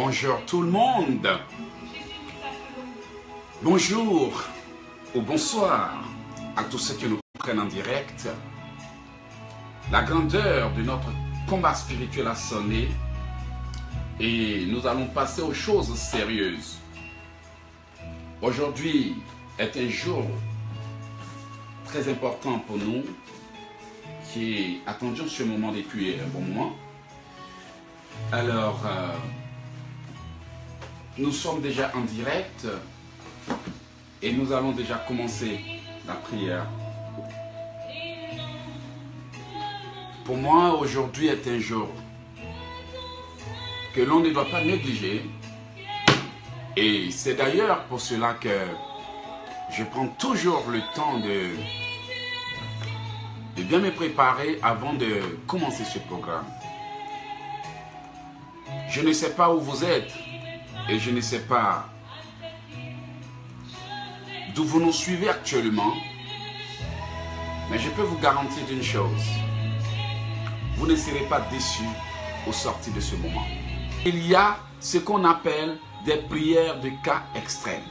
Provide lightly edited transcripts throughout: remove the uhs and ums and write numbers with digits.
Bonjour tout le monde. Bonjour ou bonsoir à tous ceux qui nous prennent en direct. La grandeur de notre combat spirituel a sonné et nous allons passer aux choses sérieuses. Aujourd'hui est un jour très important pour nous qui attendions ce moment depuis un bon moment. Alors, nous sommes déjà en direct et nous allons déjà commencer la prière. Pour moi, aujourd'hui est un jour que l'on ne doit pas négliger. Et c'est d'ailleurs pour cela que je prends toujours le temps de bien me préparer avant de commencer ce programme. Je ne sais pas où vous êtes et je ne sais pas d'où vous nous suivez actuellement, mais je peux vous garantir d'une chose, vous ne serez pas déçus au sortir de ce moment. Il y a ce qu'on appelle des prières de cas extrêmes.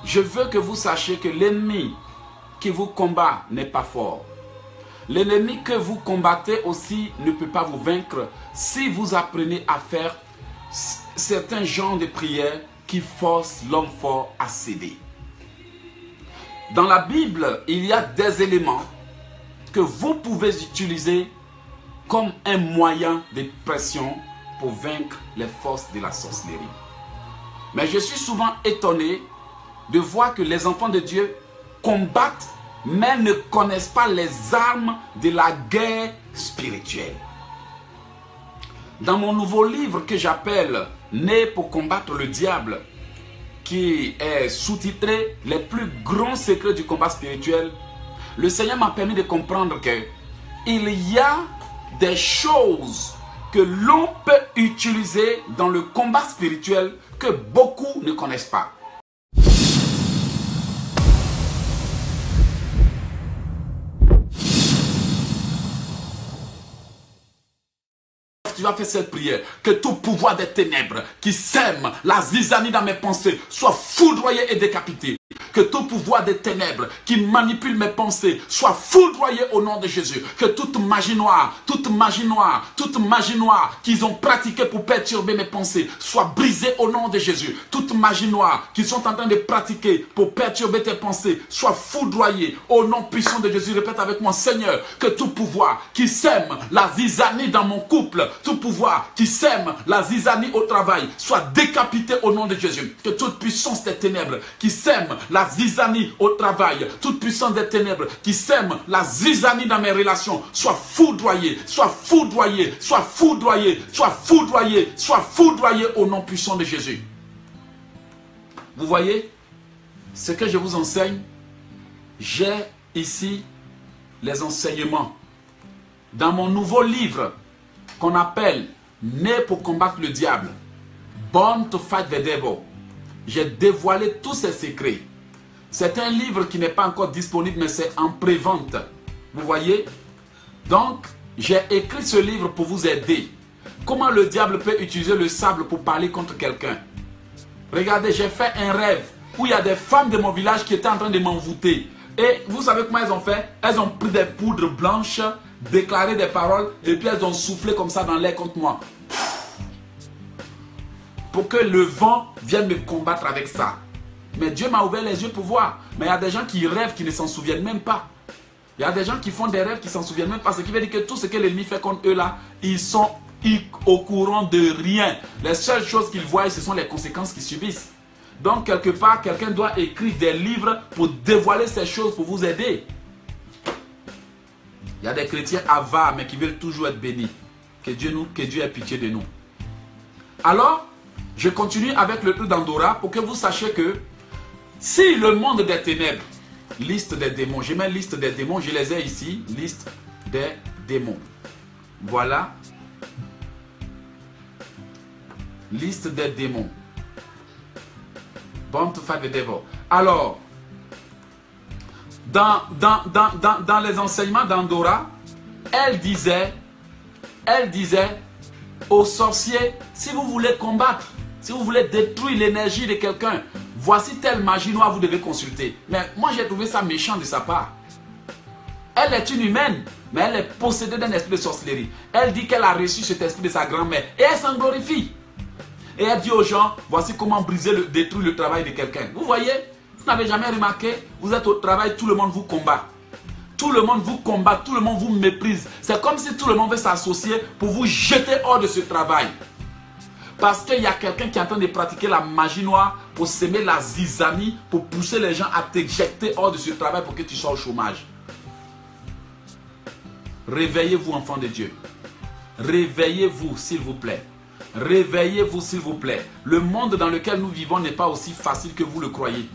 Je veux que vous sachiez que l'ennemi qui vous combat n'est pas fort. L'ennemi que vous combattez aussi ne peut pas vous vaincre si vous apprenez à faire certains genres de prières qui forcent l'homme fort à céder. Dans la Bible, il y a des éléments que vous pouvez utiliser comme un moyen de pression pour vaincre les forces de la sorcellerie. Mais je suis souvent étonné de voir que les enfants de Dieu combattent mais ne connaissent pas les armes de la guerre spirituelle. Dans mon nouveau livre que j'appelle « Né pour combattre le diable », qui est sous-titré « Les plus grands secrets du combat spirituel », le Seigneur m'a permis de comprendre qu'il y a des choses que l'on peut utiliser dans le combat spirituel que beaucoup ne connaissent pas. Tu vas faire cette prière, que tout pouvoir des ténèbres qui sème la zizanie dans mes pensées soit foudroyé et décapité. Que tout pouvoir des ténèbres qui manipule mes pensées soit foudroyé au nom de Jésus. Que toute magie noire qu'ils ont pratiquée pour perturber mes pensées soit brisée au nom de Jésus. Toute magie noire qu'ils sont en train de pratiquer pour perturber tes pensées soit foudroyée au nom puissant de Jésus. Répète avec moi, Seigneur, que tout pouvoir qui sème la zizanie dans mon couple, tout pouvoir qui sème la zizanie au travail soit décapité au nom de Jésus. Que toute puissance des ténèbres qui sème la zizanie au travail, toute puissance des ténèbres qui sème la zizanie dans mes relations soit foudroyée, soit foudroyée, soit foudroyée, soit foudroyée, soit foudroyée au nom puissant de Jésus. Vous voyez ce que je vous enseigne? J'ai ici les enseignements dans mon nouveau livre qu'on appelle « Né pour combattre le diable », « Born to fight the devil ». J'ai dévoilé tous ces secrets. C'est un livre qui n'est pas encore disponible, mais c'est en pré-vente. Vous voyez? Donc, j'ai écrit ce livre pour vous aider. Comment le diable peut utiliser le sable pour parler contre quelqu'un? Regardez, j'ai fait un rêve où il y a des femmes de mon village qui étaient en train de m'envoûter. Et vous savez comment elles ont fait? Elles ont pris des poudres blanches, déclaré des paroles, et puis elles ont soufflé comme ça dans l'air contre moi. Pour que le vent vienne me combattre avec ça. Mais Dieu m'a ouvert les yeux pour voir. Mais il y a des gens qui rêvent, qui ne s'en souviennent même pas. Il y a des gens qui font des rêves, qui ne s'en souviennent même pas. Ce qui veut dire que tout ce que l'ennemi fait contre eux là, ils sont au courant de rien. Les seules choses qu'ils voient, ce sont les conséquences qu'ils subissent. Donc quelque part, quelqu'un doit écrire des livres pour dévoiler ces choses, pour vous aider. Il y a des chrétiens avares, mais qui veulent toujours être bénis. Que Dieu ait pitié de nous. Alors, je continue avec le truc d'Andorra pour que vous sachiez que si le monde des ténèbres, liste des démons, j'ai mis liste des démons, je les ai ici, liste des démons. Voilà. Liste des démons. Born to fight the devil. Alors, dans les enseignements d'Andorra, elle disait aux sorciers, si vous voulez combattre, si vous voulez détruire l'énergie de quelqu'un, voici telle magie noire vous devez consulter. Mais moi j'ai trouvé ça méchant de sa part. Elle est une humaine, mais elle est possédée d'un esprit de sorcellerie. Elle dit qu'elle a reçu cet esprit de sa grand-mère et elle s'en glorifie. Et elle dit aux gens, voici comment détruire le travail de quelqu'un. Vous voyez, vous n'avez jamais remarqué, vous êtes au travail, tout le monde vous combat. Tout le monde vous combat, tout le monde vous méprise. C'est comme si tout le monde veut s'associer pour vous jeter hors de ce travail. Parce qu'il y a quelqu'un qui est en train de pratiquer la magie noire pour semer la zizanie, pour pousser les gens à t'éjecter hors de ce travail pour que tu sois au chômage. Réveillez-vous, enfants de Dieu. Réveillez-vous, s'il vous plaît. Réveillez-vous, s'il vous plaît. Le monde dans lequel nous vivons n'est pas aussi facile que vous le croyez.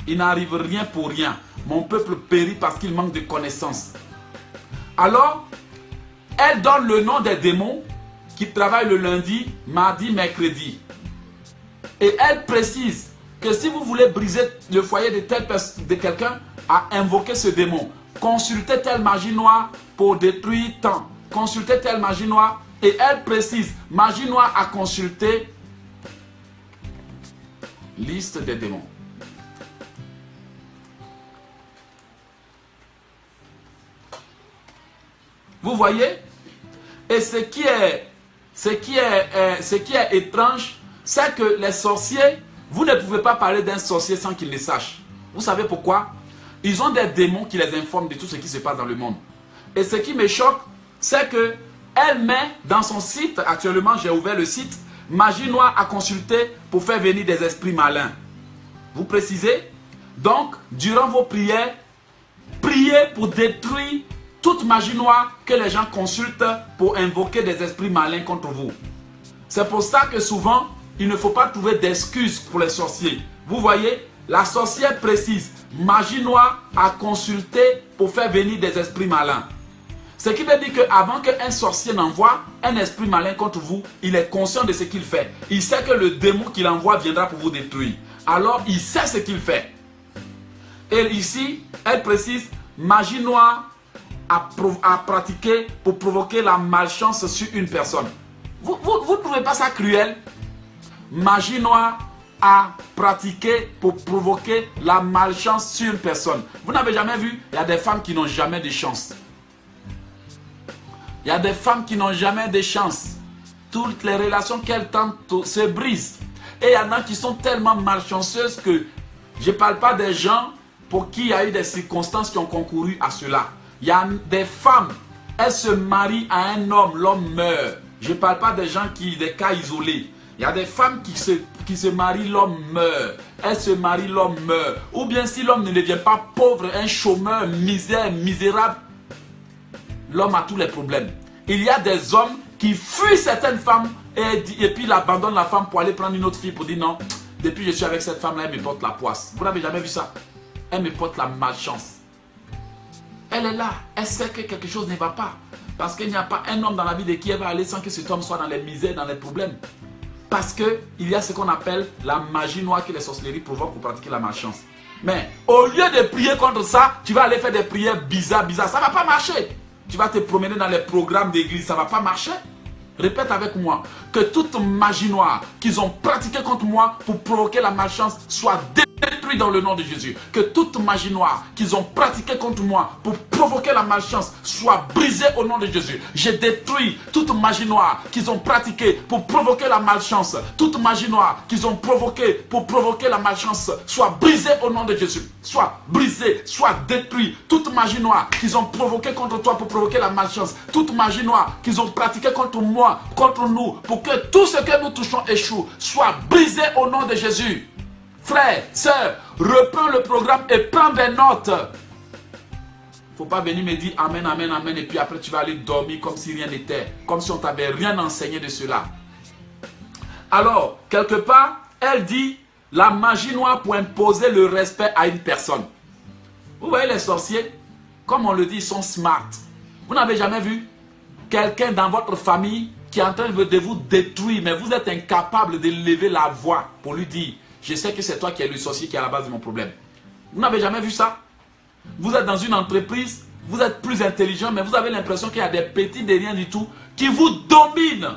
Il n'arrive rien pour rien. Mon peuple périt parce qu'il manque de connaissances. Alors, elle donne le nom des démons qui travaillent le lundi, mardi, mercredi. Et elle précise que si vous voulez briser le foyer de quelqu'un, à invoquer ce démon. Consultez telle magie noire pour détruire tant. Consultez telle magie noire. Et elle précise, magie noire à consulter. Liste des démons. Vous voyez? Et ce qui est étrange, c'est que les sorciers, vous ne pouvez pas parler d'un sorcier sans qu'il le sache. Vous savez pourquoi? Ils ont des démons qui les informent de tout ce qui se passe dans le monde. Et ce qui me choque, c'est que elle met dans son site, actuellement j'ai ouvert le site, magie noire à consulter pour faire venir des esprits malins. Vous précisez? Donc, durant vos prières, priez pour détruire toute magie noire que les gens consultent pour invoquer des esprits malins contre vous. C'est pour ça que souvent, il ne faut pas trouver d'excuses pour les sorciers. Vous voyez, la sorcière précise, magie noire à consulter pour faire venir des esprits malins. Ce qui veut dire qu'avant qu'un sorcier n'envoie un esprit malin contre vous, il est conscient de ce qu'il fait. Il sait que le démon qu'il envoie viendra pour vous détruire. Alors, il sait ce qu'il fait. Et ici, elle précise, magie noire à pratiquer pour provoquer la malchance sur une personne. Vous ne trouvez pas ça cruel? Magie noire à pratiquer pour provoquer la malchance sur une personne. Vous n'avez jamais vu? Il y a des femmes qui n'ont jamais de chance. Il y a des femmes qui n'ont jamais de chance. Toutes les relations qu'elles tentent se brisent. Et il y en a qui sont tellement malchanceuses que je ne parle pas des gens pour qui il y a eu des circonstances qui ont concouru à cela. Il y a des femmes, elles se marient à un homme, l'homme meurt. Je ne parle pas des gens des cas isolés. Il y a des femmes qui se marient, l'homme meurt. Elles se marient, l'homme meurt. Ou bien si l'homme ne devient pas pauvre, un chômeur, misérable, l'homme a tous les problèmes. Il y a des hommes qui fuient certaines femmes et puis ils abandonnent la femme pour aller prendre une autre fille pour dire non, depuis que je suis avec cette femme-là, elle me porte la poisse. Vous n'avez jamais vu ça? Elle me porte la malchance. Elle est là, elle sait que quelque chose ne va pas. Parce qu'il n'y a pas un homme dans la vie de qui elle va aller sans que cet homme soit dans les misères, dans les problèmes. Parce qu'il y a ce qu'on appelle la magie noire que les sorcelleries provoquent pour pratiquer la malchance. Mais au lieu de prier contre ça, tu vas aller faire des prières bizarres. Ça ne va pas marcher. Tu vas te promener dans les programmes d'église, ça ne va pas marcher. Répète avec moi, que toute magie noire qu'ils ont pratiquée contre moi pour provoquer la malchance soit détruite dans le nom de Jésus. Que toute magie noire qu'ils ont pratiquée contre moi pour provoquer la malchance soit brisée au nom de Jésus. Je détruis toute magie noire qu'ils ont pratiquée pour provoquer la malchance. Toute magie noire qu'ils ont provoquée pour provoquer la malchance soit brisée au nom de Jésus. Soit brisée, soit détruite. Toute magie noire qu'ils ont provoquée contre toi pour provoquer la malchance. Toute magie noire qu'ils ont pratiquée contre moi, contre nous, pour que tout ce que nous touchons échoue, soit brisé au nom de Jésus. Frères, sœurs, reprends le programme et prends des notes. Il ne faut pas venir me dire amen, amen, amen, et puis après tu vas aller dormir comme si rien n'était, comme si on ne t'avait rien enseigné de cela. Alors, quelque part, elle dit la magie noire pour imposer le respect à une personne. Vous voyez les sorciers, comme on le dit, ils sont smart. Vous n'avez jamais vu quelqu'un dans votre famille qui est en train de vous détruire, mais vous êtes incapable de lever la voix pour lui dire, je sais que c'est toi qui es le sorcier qui est à la base de mon problème. Vous n'avez jamais vu ça? Vous êtes dans une entreprise, vous êtes plus intelligent, mais vous avez l'impression qu'il y a des petits de rien du tout qui vous dominent.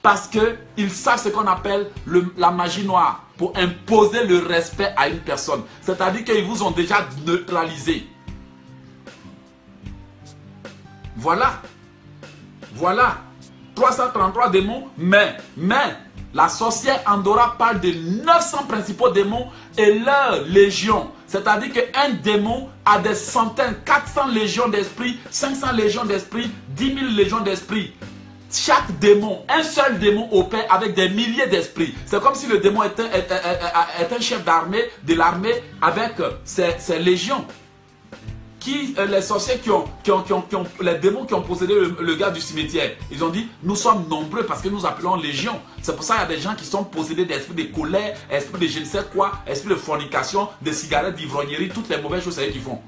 Parce qu'ils savent ce qu'on appelle la magie noire pour imposer le respect à une personne. C'est-à-dire qu'ils vous ont déjà neutralisé. Voilà. Voilà. 333 démons, mais la sorcière Andorra parle de 900 principaux démons et leurs légions. C'est-à-dire qu'un démon a des centaines, 400 légions d'esprits, 500 légions d'esprits, 10 000 légions d'esprits. Chaque démon, un seul démon opère avec des milliers d'esprits. C'est comme si le démon est un chef d'armée, de l'armée avec ses légions. Les sorciers les démons qui ont possédé le gars du cimetière, ils ont dit, nous sommes nombreux parce que nous appelons légion. C'est pour ça qu'il y a des gens qui sont possédés d'esprit de colère, esprit de je ne sais quoi, esprit de fornication, de cigarettes, d'ivrognerie, toutes les mauvaises choses qu'ils font.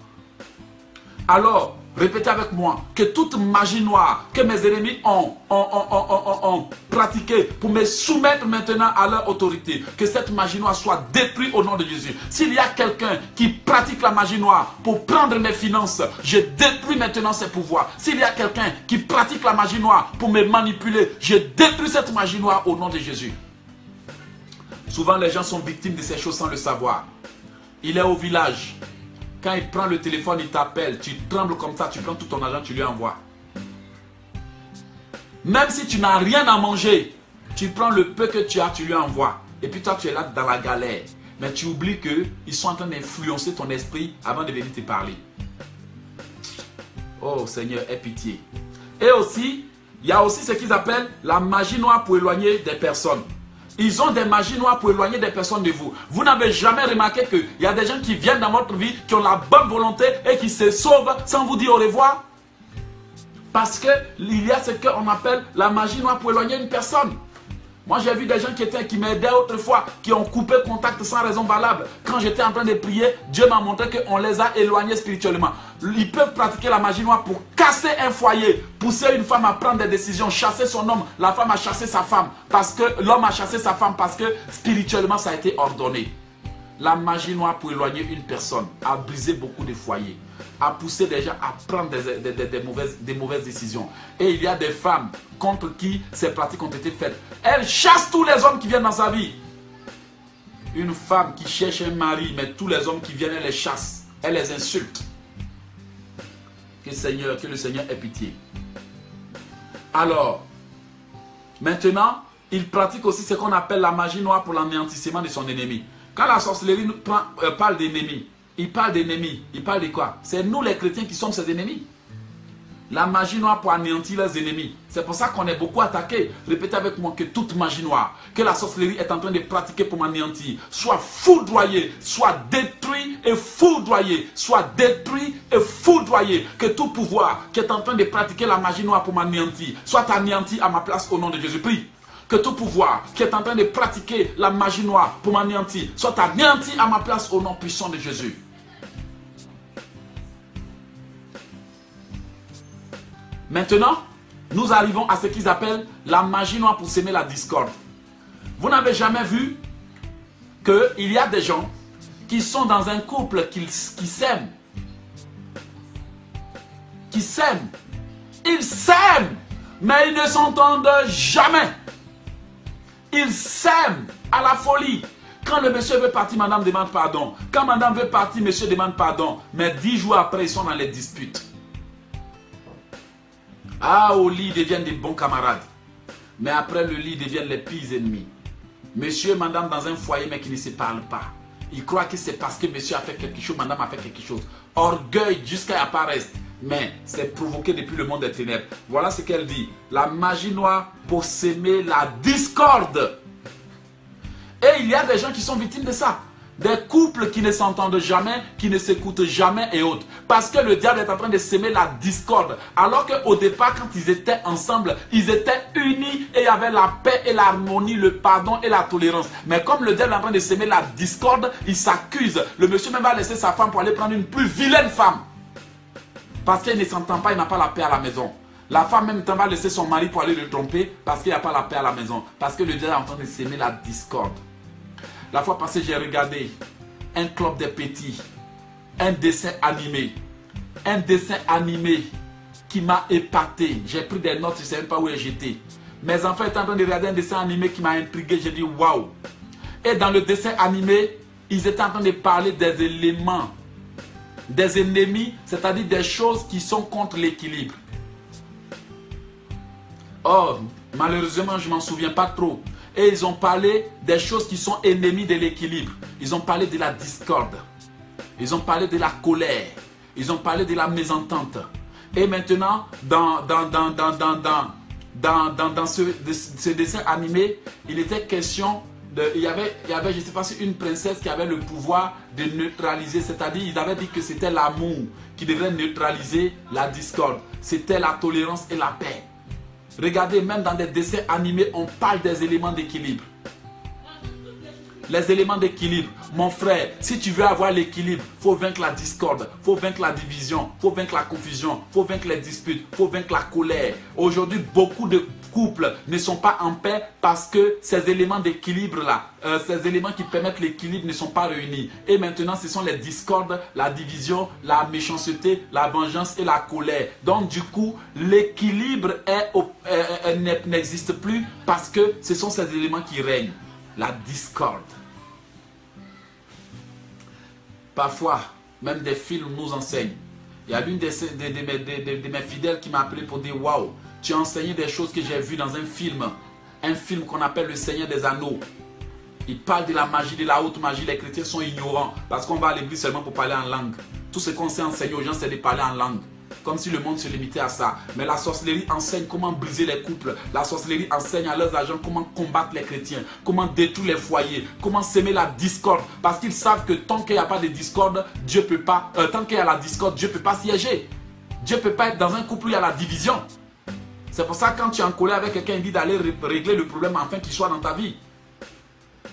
Alors, répétez avec moi que toute magie noire que mes ennemis ont pratiquée pour me soumettre maintenant à leur autorité, que cette magie noire soit détruite au nom de Jésus. S'il y a quelqu'un qui pratique la magie noire pour prendre mes finances, je détruis maintenant ses pouvoirs. S'il y a quelqu'un qui pratique la magie noire pour me manipuler, je détruis cette magie noire au nom de Jésus. Souvent les gens sont victimes de ces choses sans le savoir. Il est au village. Quand il prend le téléphone, il t'appelle, tu trembles comme ça, tu prends tout ton argent, tu lui envoies. Même si tu n'as rien à manger, tu prends le peu que tu as, tu lui envoies. Et puis toi, tu es là dans la galère. Mais tu oublies qu'ils sont en train d'influencer ton esprit avant de venir te parler. Oh Seigneur, aie pitié. Et aussi, il y a aussi ce qu'ils appellent la magie noire pour éloigner des personnes. Ils ont des magies noires pour éloigner des personnes de vous. Vous n'avez jamais remarqué qu'il y a des gens qui viennent dans votre vie, qui ont la bonne volonté et qui se sauvent sans vous dire au revoir? Parce qu'il y a ce qu'on appelle la magie noire pour éloigner une personne. Moi, j'ai vu des gens qui m'aidaient autrefois, qui ont coupé contact sans raison valable. Quand j'étais en train de prier, Dieu m'a montré qu'on les a éloignés spirituellement. Ils peuvent pratiquer la magie noire pour casser un foyer, pousser une femme à prendre des décisions, chasser son homme, la femme a chassé sa femme, parce que l'homme a chassé sa femme, parce que spirituellement, ça a été ordonné. La magie noire pour éloigner une personne a brisé beaucoup de foyers, a poussé des gens à prendre des mauvaises décisions. Et il y a des femmes contre qui ces pratiques ont été faites. Elle chasse tous les hommes qui viennent dans sa vie. Une femme qui cherche un mari, mais tous les hommes qui viennent, elle les chasse. Elle les insulte. Que le Seigneur ait pitié. Alors, maintenant, il pratique aussi ce qu'on appelle la magie noire pour l'anéantissement de son ennemi. Quand la sorcellerie parle d'ennemis, il parle d'ennemis. Il parle de quoi? C'est nous les chrétiens qui sommes ses ennemis. La magie noire pour anéantir les ennemis. C'est pour ça qu'on est beaucoup attaqué. Répétez avec moi que toute magie noire que la sorcellerie est en train de pratiquer pour m'anéantir, soit foudroyée, soit détruit et foudroyée, soit détruit et foudroyée. Que tout pouvoir qui est en train de pratiquer la magie noire pour m'anéantir, soit anéanti à ma place au nom de Jésus. Prie. Que tout pouvoir qui est en train de pratiquer la magie noire pour m'anéantir, soit anéanti à ma place au nom puissant de Jésus. Maintenant, nous arrivons à ce qu'ils appellent la magie noire pour s'aimer la discorde. Vous n'avez jamais vu qu'il y a des gens qui sont dans un couple qui s'aiment. Qui s'aiment. Ils s'aiment, mais ils ne s'entendent jamais. Ils s'aiment à la folie. Quand le monsieur veut partir, madame demande pardon. Quand madame veut partir, monsieur demande pardon. Mais 10 jours après, ils sont dans les disputes. Ah, au lit, ils deviennent des bons camarades. Mais après le lit, ils deviennent les pires ennemis. Monsieur et madame dans un foyer, mais qui ne se parlent pas. Ils croient que c'est parce que monsieur a fait quelque chose, madame a fait quelque chose. Orgueil jusqu'à apparaître. Mais c'est provoqué depuis le monde des ténèbres. Voilà ce qu'elle dit. La magie noire pour s'aimer la discorde. Et il y a des gens qui sont victimes de ça. Des couples qui ne s'entendent jamais, qui ne s'écoutent jamais et autres. Parce que le diable est en train de s'aimer la discorde. Alors qu'au départ, quand ils étaient ensemble, ils étaient unis et il y avait la paix et l'harmonie, le pardon et la tolérance. Mais comme le diable est en train de s'aimer la discorde, il s'accuse. Le monsieur même va laisser sa femme pour aller prendre une plus vilaine femme. Parce qu'il ne s'entend pas, il n'a pas la paix à la maison. La femme même va laisser son mari pour aller le tromper parce qu'il n'y a pas la paix à la maison. Parce que le diable est en train de s'aimer la discorde. La fois passée, j'ai regardé un club des petits, un dessin animé qui m'a épaté. J'ai pris des notes, je ne sais même pas où j'étais. Mes enfants étaient en train de regarder un dessin animé qui m'a intrigué. J'ai dit waouh. Et dans le dessin animé, ils étaient en train de parler des éléments, des ennemis, c'est-à-dire des choses qui sont contre l'équilibre. Oh, malheureusement, je ne m'en souviens pas trop. Et ils ont parlé des choses qui sont ennemies de l'équilibre. Ils ont parlé de la discorde. Ils ont parlé de la colère. Ils ont parlé de la mésentente. Et maintenant, dans ce dessin animé, il était question il y avait, je ne sais pas si une princesse qui avait le pouvoir de neutraliser, c'est-à-dire, ils avaient dit que c'était l'amour qui devrait neutraliser la discorde. C'était la tolérance et la paix. Regardez, même dans des dessins animés, on parle des éléments d'équilibre. Les éléments d'équilibre. Mon frère, si tu veux avoir l'équilibre, il faut vaincre la discorde, il faut vaincre la division, il faut vaincre la confusion, il faut vaincre les disputes, il faut vaincre la colère. Aujourd'hui, beaucoup de couples ne sont pas en paix parce que ces éléments d'équilibre-là, ces éléments qui permettent l'équilibre ne sont pas réunis. Et maintenant, ce sont les discordes, la division, la méchanceté, la vengeance et la colère. Donc, du coup, l'équilibre n'existe plus parce que ce sont ces éléments qui règnent. La discorde. Parfois, même des films nous enseignent. Il y a l'une de mes fidèles qui m'a appelé pour dire waouh, tu as enseigné des choses que j'ai vues dans un film qu'on appelle Le Seigneur des Anneaux. Il parle de la magie, de la haute magie. Les chrétiens sont ignorants parce qu'on va à l'église seulement pour parler en langue. Tout ce qu'on sait enseigner aux gens, c'est de parler en langue. Comme si le monde se limitait à ça. Mais la sorcellerie enseigne comment briser les couples. La sorcellerie enseigne à leurs agents comment combattre les chrétiens. Comment détruire les foyers. Comment semer la discorde. Parce qu'ils savent que tant qu'il n'y a pas de discorde, Dieu peut pas. Tant qu'il y a la discorde, Dieu ne peut pas siéger. Dieu ne peut pas être dans un couple où il y a la division. C'est pour ça que quand tu es en colère avec quelqu'un, il dit d'aller régler le problème afin qu'il soit dans ta vie.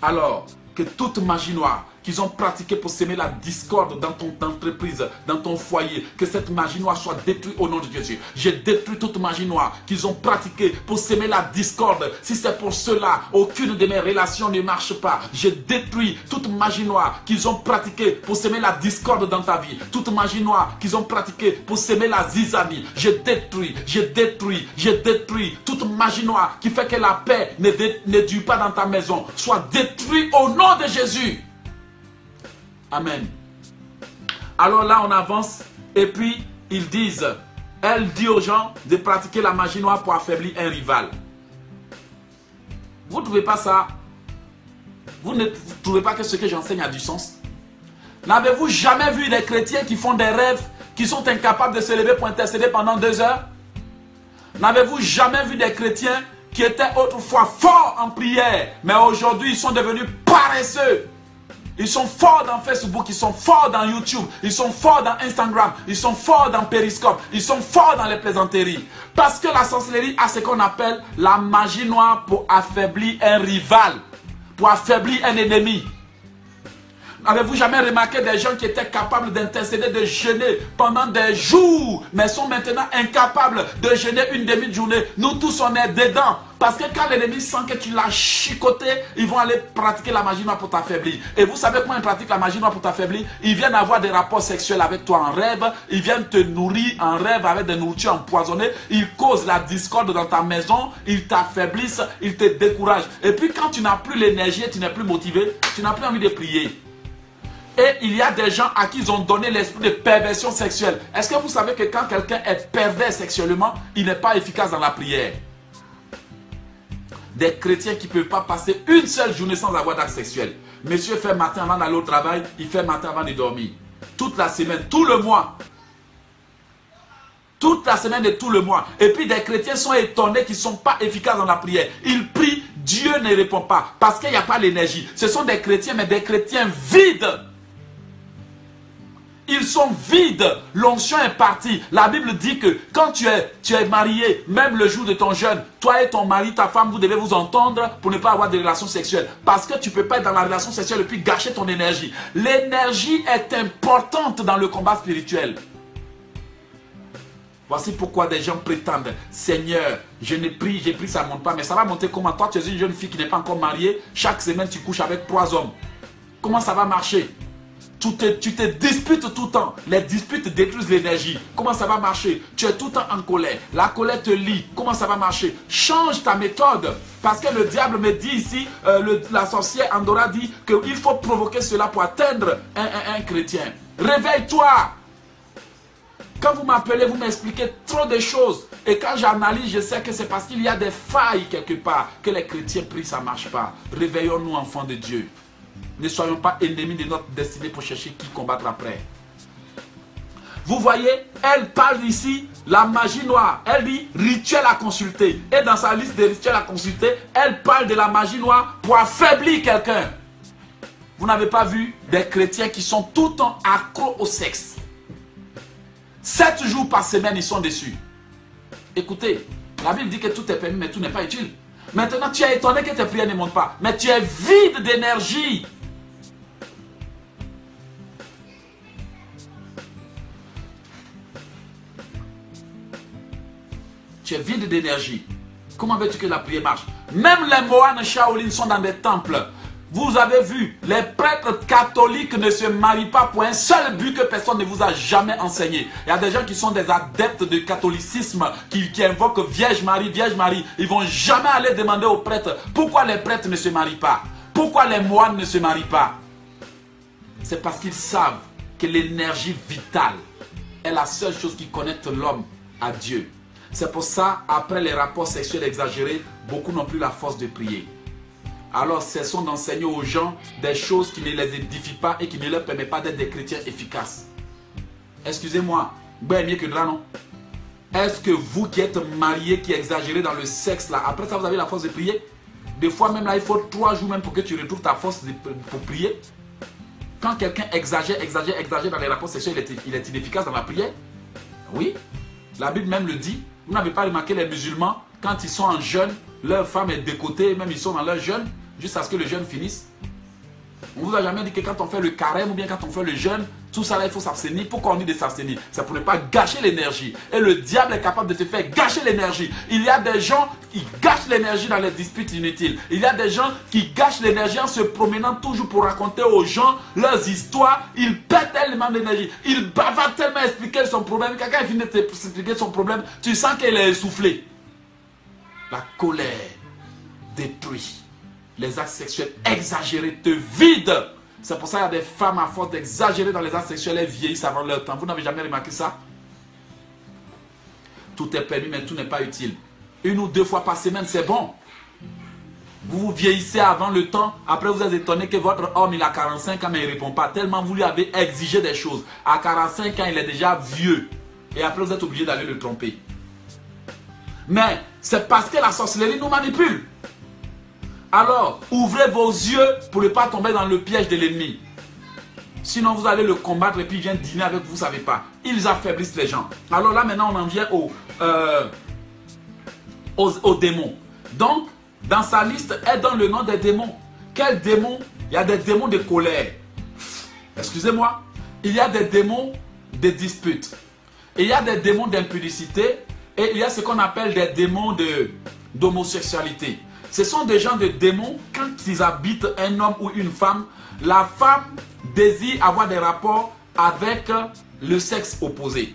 Alors, que toute magie noire qu'ils ont pratiquée pour semer la discorde dans ton entreprise, dans ton foyer, que cette magie noire soit détruite au nom de Jésus. J'ai détruit toute magie noire qu'ils ont pratiquée pour semer la discorde. Si c'est pour cela, aucune de mes relations ne marche pas. J'ai détruit toute magie noire qu'ils ont pratiquée pour semer la discorde dans ta vie. Toute magie noire qu'ils ont pratiquée pour semer la zizanie. J'ai détruit toute magie noire qui fait que la paix ne dure pas dans ta maison. Soit détruite au nom de Jésus. Amen. Alors là, on avance et puis ils disent, elle dit aux gens de pratiquer la magie noire pour affaiblir un rival. Vous ne trouvez pas ça? Vous ne trouvez pas que ce que j'enseigne a du sens? N'avez-vous jamais vu des chrétiens qui font des rêves, qui sont incapables de se lever pour intercéder pendant 2 heures? N'avez-vous jamais vu des chrétiens qui étaient autrefois forts en prière, mais aujourd'hui ils sont devenus paresseux? Ils sont forts dans Facebook, ils sont forts dans YouTube, ils sont forts dans Instagram, ils sont forts dans Periscope, ils sont forts dans les plaisanteries. Parce que la sorcellerie a ce qu'on appelle la magie noire pour affaiblir un rival, pour affaiblir un ennemi. Avez-vous jamais remarqué des gens qui étaient capables d'intercéder, de jeûner pendant des jours, mais sont maintenant incapables de jeûner une demi-journée? Nous tous on est dedans. Parce que quand l'ennemi sent que tu l'as chicoté, ils vont aller pratiquer la magie noire pour t'affaiblir. Et vous savez comment ils pratiquent la magie noire pour t'affaiblir? Ils viennent avoir des rapports sexuels avec toi en rêve. Ils viennent te nourrir en rêve avec des nourritures empoisonnées. Ils causent la discorde dans ta maison. Ils t'affaiblissent, ils te découragent. Et puis quand tu n'as plus l'énergie et tu n'es plus motivé, tu n'as plus envie de prier. Et il y a des gens à qui ils ont donné l'esprit de perversion sexuelle. Est-ce que vous savez que quand quelqu'un est pervers sexuellement, il n'est pas efficace dans la prière? Des chrétiens qui ne peuvent pas passer une seule journée sans avoir d'acte sexuel. Monsieur fait matin avant d'aller au travail, il fait matin avant de dormir. Toute la semaine, tout le mois. Toute la semaine et tout le mois. Et puis des chrétiens sont étonnés qu'ils ne sont pas efficaces dans la prière. Ils prient, Dieu ne répond pas parce qu'il n'y a pas l'énergie. Ce sont des chrétiens, mais des chrétiens vides. Ils sont vides. L'onction est partie. La Bible dit que quand tu es marié, même le jour de ton jeûne, toi et ton mari, ta femme, vous devez vous entendre pour ne pas avoir de relations sexuelles. Parce que tu ne peux pas être dans la relation sexuelle et puis gâcher ton énergie. L'énergie est importante dans le combat spirituel. Voici pourquoi des gens prétendent, Seigneur, j'ai pris, ça ne monte pas. Mais ça va monter comment? Toi, tu es une jeune fille qui n'est pas encore mariée. Chaque semaine, tu couches avec 3 hommes. Comment ça va marcher? tu te disputes tout le temps. Les disputes détruisent l'énergie. Comment ça va marcher? Tu es tout le temps en colère. La colère te lie. Comment ça va marcher? Change ta méthode. Parce que le diable me dit ici, la sorcière Andora dit qu'il faut provoquer cela pour atteindre un chrétien. Réveille-toi. Quand vous m'appelez, vous m'expliquez trop de choses. Et quand j'analyse, je sais que c'est parce qu'il y a des failles quelque part que les chrétiens prient, ça ne marche pas. Réveillons-nous, enfants de Dieu. Ne soyons pas ennemis de notre destinée pour chercher qui combattre après. Vous voyez, elle parle ici, la magie noire. Elle dit rituel à consulter. Et dans sa liste de rituels à consulter, elle parle de la magie noire pour affaiblir quelqu'un. Vous n'avez pas vu des chrétiens qui sont tout le temps accros au sexe. 7 jours par semaine, ils sont dessus. Écoutez, la Bible dit que tout est permis, mais tout n'est pas utile. Maintenant, tu es étonné que tes prières ne montent pas. Mais tu es vide d'énergie. Tu es vide d'énergie. Comment veux-tu que la prière marche? Même les Moines Shaolin sont dans des temples. Vous avez vu, les prêtres catholiques ne se marient pas pour un seul but que personne ne vous a jamais enseigné. Il y a des gens qui sont des adeptes de catholicisme, qui invoquent Vierge Marie, Vierge Marie. Ils ne vont jamais aller demander aux prêtres pourquoi les prêtres ne se marient pas. Pourquoi les moines ne se marient pas? C'est parce qu'ils savent que l'énergie vitale est la seule chose qui connecte l'homme à Dieu. C'est pour ça, après les rapports sexuels exagérés, beaucoup n'ont plus la force de prier. Alors cessons d'enseigner aux gens des choses qui ne les édifient pas et qui ne leur permettent pas d'être des chrétiens efficaces. Excusez-moi, ben mieux que là, non? Est-ce que vous qui êtes mariés, qui exagérez dans le sexe là, après ça vous avez la force de prier? Des fois même là, il faut 3 jours même pour que tu retrouves ta force pour prier. Quand quelqu'un exagère dans les rapports sexuels, il est inefficace dans la prière. Oui, la Bible même le dit. Vous n'avez pas remarqué les musulmans, quand ils sont en jeûne, leur femme est décotée, même ils sont dans leur jeûne, jusqu'à ce que le jeûne finisse. On ne vous a jamais dit que quand on fait le carême ou bien quand on fait le jeûne, tout ça là, il faut s'abstenir. Pourquoi on dit de s'abstenir? C'est pour ne pas gâcher l'énergie. Et le diable est capable de te faire gâcher l'énergie. Il y a des gens qui gâchent l'énergie dans les disputes inutiles. Il y a des gens qui gâchent l'énergie en se promenant toujours pour raconter aux gens leurs histoires. Ils perdent tellement d'énergie. Ils bavardent tellement expliquer son problème. Quelqu'un finit de t'expliquer son problème, tu sens qu'il est essoufflé. La colère détruit. Les actes sexuels exagérés te vident. C'est pour ça qu'il y a des femmes à force d'exagérer dans les actes sexuels, elles vieillissent avant leur temps. Vous n'avez jamais remarqué ça? Tout est permis, mais tout n'est pas utile. 1 ou 2 fois par semaine, c'est bon. Vous vous vieillissez avant le temps. Après, vous êtes étonné que votre homme, il a 45 ans, mais il ne répond pas. Tellement vous lui avez exigé des choses. À 45 ans, il est déjà vieux. Et après, vous êtes obligé d'aller le tromper. Mais c'est parce que la sorcellerie nous manipule. Alors, ouvrez vos yeux pour ne pas tomber dans le piège de l'ennemi. Sinon, vous allez le combattre et puis il vient dîner avec vous, vous ne savez pas. Ils affaiblissent les gens. Alors là, maintenant, on en vient aux démons. Donc, dans sa liste, elle donne le nom des démons. Quels démons? Il y a des démons de colère. Excusez-moi. Il y a des démons de dispute. Il y a des démons d'impudicité. Et il y a ce qu'on appelle des démons d'homosexualité. Ce sont des gens de démons, quand ils habitent un homme ou une femme, la femme désire avoir des rapports avec le sexe opposé.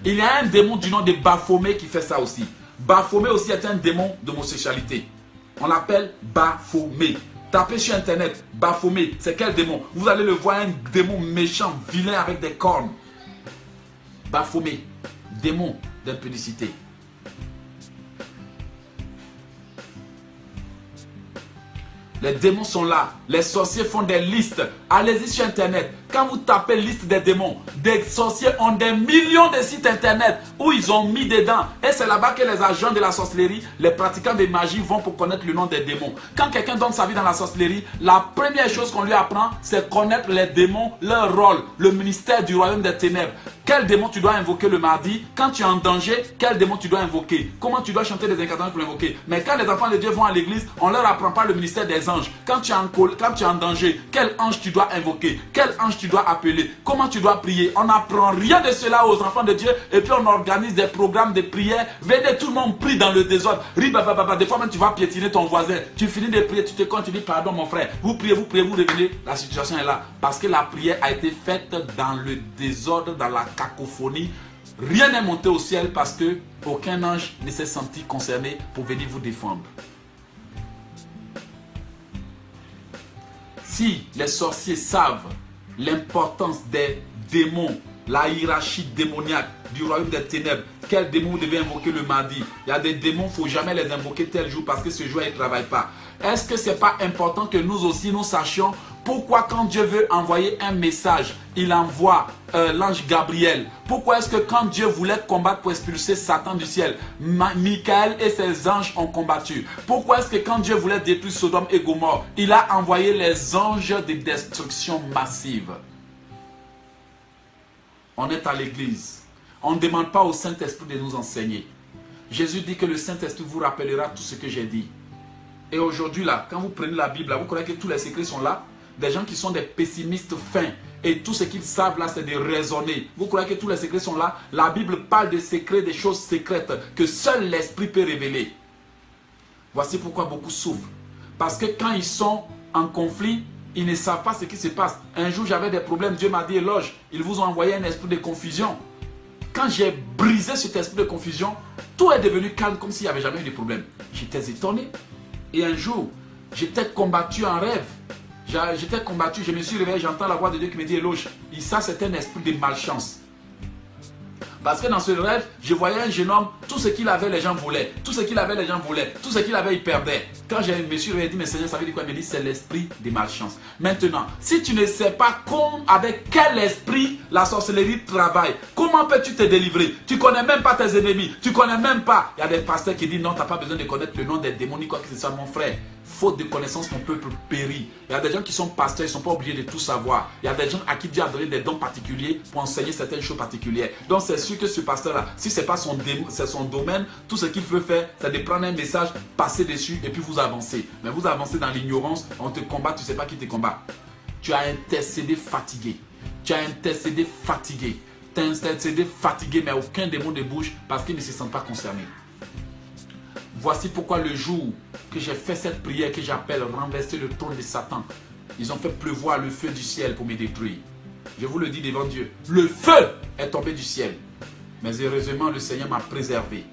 Il y a un démon du nom de Baphomet qui fait ça aussi. Baphomet aussi est un démon d'homosexualité. On l'appelle Baphomet. Tapez sur internet, Baphomet, c'est quel démon? Vous allez le voir, un démon méchant, vilain avec des cornes. Baphomet, démon d'impudicité. Les démons sont là. Les sorciers font des listes. Allez-y sur internet. Quand vous tapez liste des démons, des sorciers ont des millions de sites internet où ils ont mis dedans. Et c'est là-bas que les agents de la sorcellerie, les pratiquants de magie vont pour connaître le nom des démons. Quand quelqu'un donne sa vie dans la sorcellerie, la première chose qu'on lui apprend, c'est connaître les démons, leur rôle, le ministère du royaume des ténèbres. Quel démon tu dois invoquer le mardi? Quand tu es en danger, quel démon tu dois invoquer? Comment tu dois chanter des incantations pour l'invoquer? Mais quand les enfants de Dieu vont à l'église, on ne leur apprend pas le ministère des les anges. Quand tu es en danger, quel ange tu dois invoquer? Quel ange tu dois appeler? Comment tu dois prier? On n'apprend rien de cela aux enfants de Dieu. Et puis on organise des programmes de prière. Venez, tout le monde prie dans le désordre. Des fois même tu vas piétiner ton voisin. Tu finis de prier, tu te comptes, tu dis pardon mon frère. Vous priez, vous revenez. La situation est là. Parce que la prière a été faite dans le désordre, dans la cacophonie. Rien n'est monté au ciel parce que aucun ange ne s'est senti concerné pour venir vous défendre. Si les sorciers savent l'importance des démons, la hiérarchie démoniaque du royaume des ténèbres, quel démon vous devez invoquer le mardi? Il y a des démons, il ne faut jamais les invoquer tel jour parce que ce jour, ils ne travaillent pas. Est-ce que ce n'est pas important que nous aussi, nous sachions pourquoi quand Dieu veut envoyer un message, il envoie l'ange Gabriel? Pourquoi est-ce que quand Dieu voulait combattre pour expulser Satan du ciel, Michael et ses anges ont combattu? Pourquoi est-ce que quand Dieu voulait détruire Sodome et Gomorrhe, il a envoyé les anges de destruction massive? On est à l'église. On ne demande pas au Saint-Esprit de nous enseigner. Jésus dit que le Saint-Esprit vous rappellera tout ce que j'ai dit. Et aujourd'hui là, quand vous prenez la Bible, là, vous croyez que tous les secrets sont là? Des gens qui sont des pessimistes fins. Et tout ce qu'ils savent là, c'est de raisonner. Vous croyez que tous les secrets sont là? La Bible parle des secrets, des choses secrètes que seul l'Esprit peut révéler. Voici pourquoi beaucoup souffrent. Parce que quand ils sont en conflit, ils ne savent pas ce qui se passe. Un jour, j'avais des problèmes. Dieu m'a dit, éloge, ils vous ont envoyé un esprit de confusion. Quand j'ai brisé cet esprit de confusion, tout est devenu calme comme s'il n'y avait jamais eu de problème. J'étais étonné. Et un jour, j'étais combattu en rêve. J'étais combattu, je me suis réveillé, j'entends la voix de Dieu qui me dit, éloge. Et ça, c'est un esprit de malchance. Parce que dans ce rêve, je voyais un jeune homme, tout ce qu'il avait, les gens voulaient. Tout ce qu'il avait, les gens voulaient. Tout ce qu'il avait, il perdait. Quand je me suis réveillé, mais Seigneur, ça veut dire quoi? Il me dit, c'est l'esprit de malchance. Maintenant, si tu ne sais pas avec quel esprit la sorcellerie travaille, comment peux-tu te délivrer? Tu ne connais même pas tes ennemis. Tu ne connais même pas. Il y a des pasteurs qui disent, non, tu n'as pas besoin de connaître le nom des démons, ni quoi que ce soit, mon frère. Faute de connaissance, ton peuple périt. Il y a des gens qui sont pasteurs, ils ne sont pas obligés de tout savoir. Il y a des gens à qui Dieu a donné des dons particuliers pour enseigner certaines choses particulières. Donc c'est sûr que ce pasteur-là, si ce n'est pas son domaine, tout ce qu'il veut faire, c'est de prendre un message, passer dessus et puis vous avancez. Mais vous avancez dans l'ignorance, on te combat, tu ne sais pas qui te combat. Tu as intercédé fatigué. Tu as intercédé fatigué. Tu as intercédé fatigué, mais aucun démon ne bouge parce qu'ils ne se sentent pas concernés. Voici pourquoi le jour que j'ai fait cette prière que j'appelle renverser le trône de Satan, ils ont fait pleuvoir le feu du ciel pour me détruire. Je vous le dis devant Dieu, le feu est tombé du ciel. Mais heureusement, le Seigneur m'a préservé.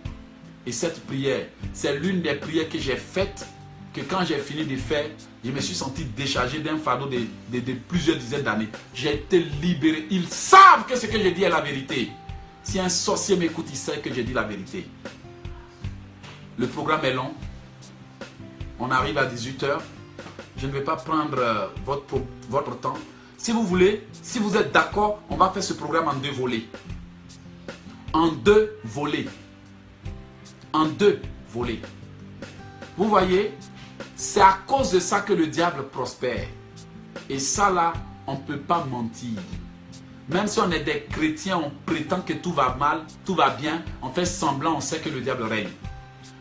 Et cette prière, c'est l'une des prières que j'ai faites, que quand j'ai fini de faire, je me suis senti déchargé d'un fardeau de plusieurs dizaines d'années. J'ai été libéré. Ils savent que ce que je dis est la vérité. Si un sorcier m'écoute, il sait que je dis la vérité. Le programme est long. On arrive à 18 h. Je ne vais pas prendre votre temps. Si vous voulez, si vous êtes d'accord, on va faire ce programme en 2 volets. En 2 volets. En 2 volets. Vous voyez, c'est à cause de ça que le diable prospère. Et ça là, on ne peut pas mentir. Même si on est des chrétiens, on prétend que tout va mal, tout va bien. On fait semblant, on sait que le diable règne.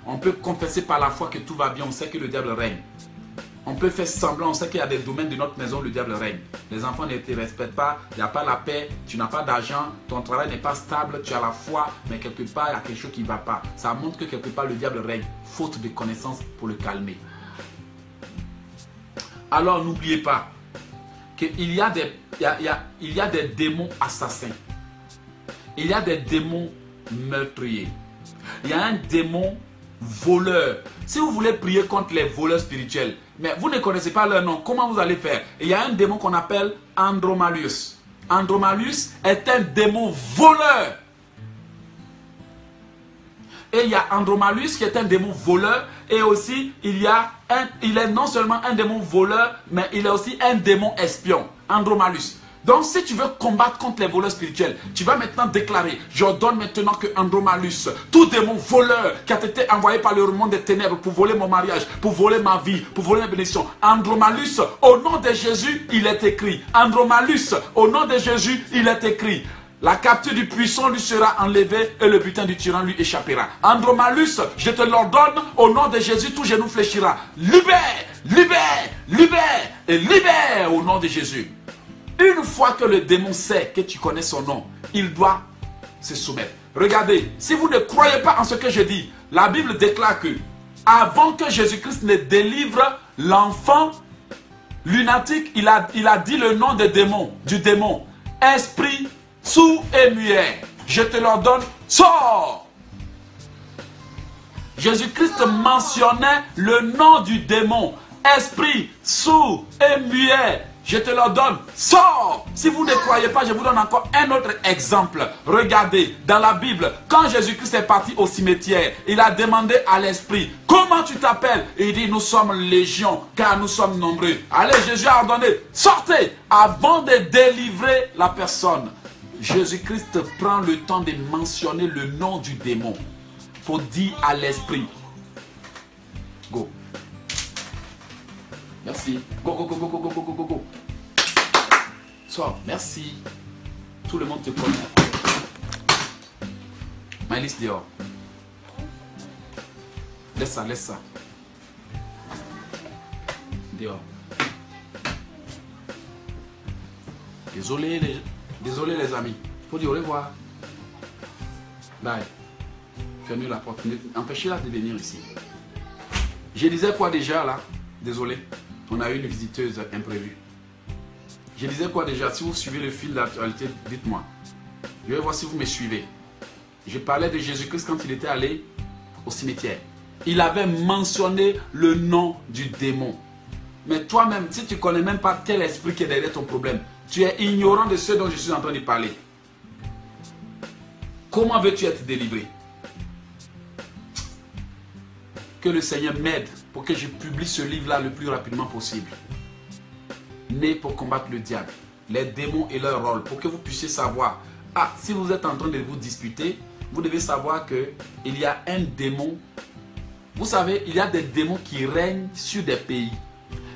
On peut confesser par la foi que tout va bien, on sait que le diable règne. On peut faire semblant, on sait qu'il y a des domaines de notre maison où le diable règne. Les enfants ne te respectent pas, il n'y a pas la paix, tu n'as pas d'argent, ton travail n'est pas stable, tu as la foi, mais quelque part, il y a quelque chose qui ne va pas. Ça montre que quelque part, le diable règne, faute de connaissances pour le calmer. Alors, n'oubliez pas qu'il y a des démons assassins. Il y a des démons meurtriers. Il y a un démon voleur. Si vous voulez prier contre les voleurs spirituels, mais vous ne connaissez pas leur nom, comment vous allez faire? Il y a un démon qu'on appelle Andromalus. Andromalus est un démon voleur. Et il y a Andromalus qui est un démon voleur. Et aussi, il est non seulement un démon voleur, mais il est aussi un démon espion. Andromalus. Donc, si tu veux combattre contre les voleurs spirituels, tu vas maintenant déclarer, j'ordonne maintenant que Andromalus, tout démon voleur qui a été envoyé par le monde des ténèbres pour voler mon mariage, pour voler ma vie, pour voler ma bénédiction, Andromalus, au nom de Jésus, il est écrit. Andromalus, au nom de Jésus, il est écrit. La capture du puissant lui sera enlevée et le butin du tyran lui échappera. Andromalus, je te l'ordonne, au nom de Jésus, tout genou fléchira. Libère libère, libère et libère au nom de Jésus. Une fois que le démon sait que tu connais son nom, il doit se soumettre. Regardez, si vous ne croyez pas en ce que je dis, la Bible déclare que avant que Jésus-Christ ne délivre l'enfant lunatique, il a dit le nom du démon. Esprit sourd et muet, je te l'ordonne, sors. Jésus-Christ mentionnait le nom du démon. Esprit sourd et muet, je te l'ordonne, sors. Si vous ne croyez pas, je vous donne encore un autre exemple. Regardez, dans la Bible, quand Jésus-Christ est parti au cimetière, il a demandé à l'esprit, comment tu t'appelles? Et il dit, nous sommes légion, car nous sommes nombreux. Allez, Jésus a ordonné, sortez, avant de délivrer la personne. Jésus-Christ prend le temps de mentionner le nom du démon. Il faut dire à l'esprit, go. Merci. Go, go, go, go, go, go, go, go, go. Sors, merci. Tout le monde te connaît. Maëlys dehors. Laisse ça, laisse ça. Dehors. Désolé les amis. Faut dire au revoir. Bye. Fermez la porte. Empêchez-la de venir ici. Je disais quoi déjà là? Désolé. On a eu une visiteuse imprévue. Je disais quoi déjà? Si vous suivez le fil d'actualité, dites-moi. Je vais voir si vous me suivez. Je parlais de Jésus-Christ quand il était allé au cimetière. Il avait mentionné le nom du démon. Mais toi-même, si tu ne connais même pas quel esprit qui est derrière ton problème, tu es ignorant de ce dont je suis en train de parler. Comment veux-tu être délivré? Que le Seigneur m'aide pour que je publie ce livre-là le plus rapidement possible. Né pour combattre le diable, les démons et leur rôle, pour que vous puissiez savoir. Ah, si vous êtes en train de vous disputer, vous devez savoir qu'il y a un démon. Vous savez, il y a des démons qui règnent sur des pays.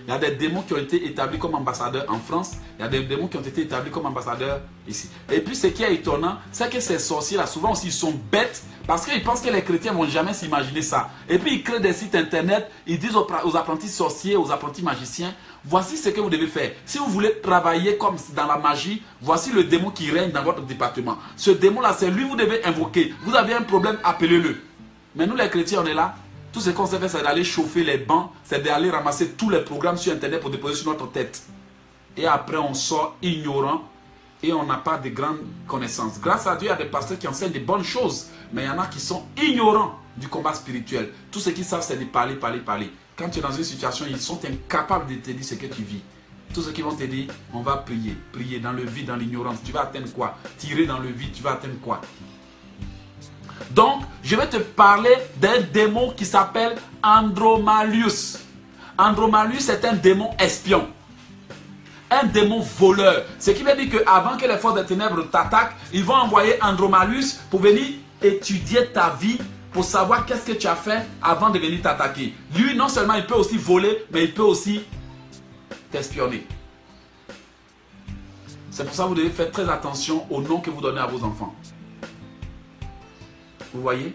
Il y a des démons qui ont été établis comme ambassadeurs en France. Il y a des démons qui ont été établis comme ambassadeurs ici. Et puis ce qui est étonnant, c'est que ces sorciers-là, souvent aussi, ils sont bêtes parce qu'ils pensent que les chrétiens ne vont jamais s'imaginer ça. Et puis ils créent des sites internet, ils disent aux apprentis sorciers, aux apprentis magiciens, voici ce que vous devez faire. Si vous voulez travailler comme dans la magie, voici le démon qui règne dans votre département. Ce démon-là, c'est lui que vous devez invoquer. Vous avez un problème, appelez-le. Mais nous les chrétiens, on est là. Tout ce qu'on sait faire, c'est d'aller chauffer les bancs, c'est d'aller ramasser tous les programmes sur Internet pour déposer sur notre tête. Et après, on sort ignorant et on n'a pas de grandes connaissances. Grâce à Dieu, il y a des pasteurs qui enseignent des bonnes choses, mais il y en a qui sont ignorants du combat spirituel. Tout ce qu'ils savent, c'est de parler, parler, parler. Quand tu es dans une situation, ils sont incapables de te dire ce que tu vis. Tout ce qu'ils vont te dire, on va prier, prier dans le vide, dans l'ignorance. Tu vas atteindre quoi? Tirer dans le vide, tu vas atteindre quoi? Donc, je vais te parler d'un démon qui s'appelle Andromalius. Andromalius est un démon espion. Un démon voleur. Ce qui veut dire qu'avant que les forces des ténèbres t'attaquent, ils vont envoyer Andromalius pour venir étudier ta vie, pour savoir qu'est-ce que tu as fait avant de venir t'attaquer. Lui, non seulement il peut aussi voler, mais il peut aussi t'espionner. C'est pour ça que vous devez faire très attention au nom que vous donnez à vos enfants. Vous voyez?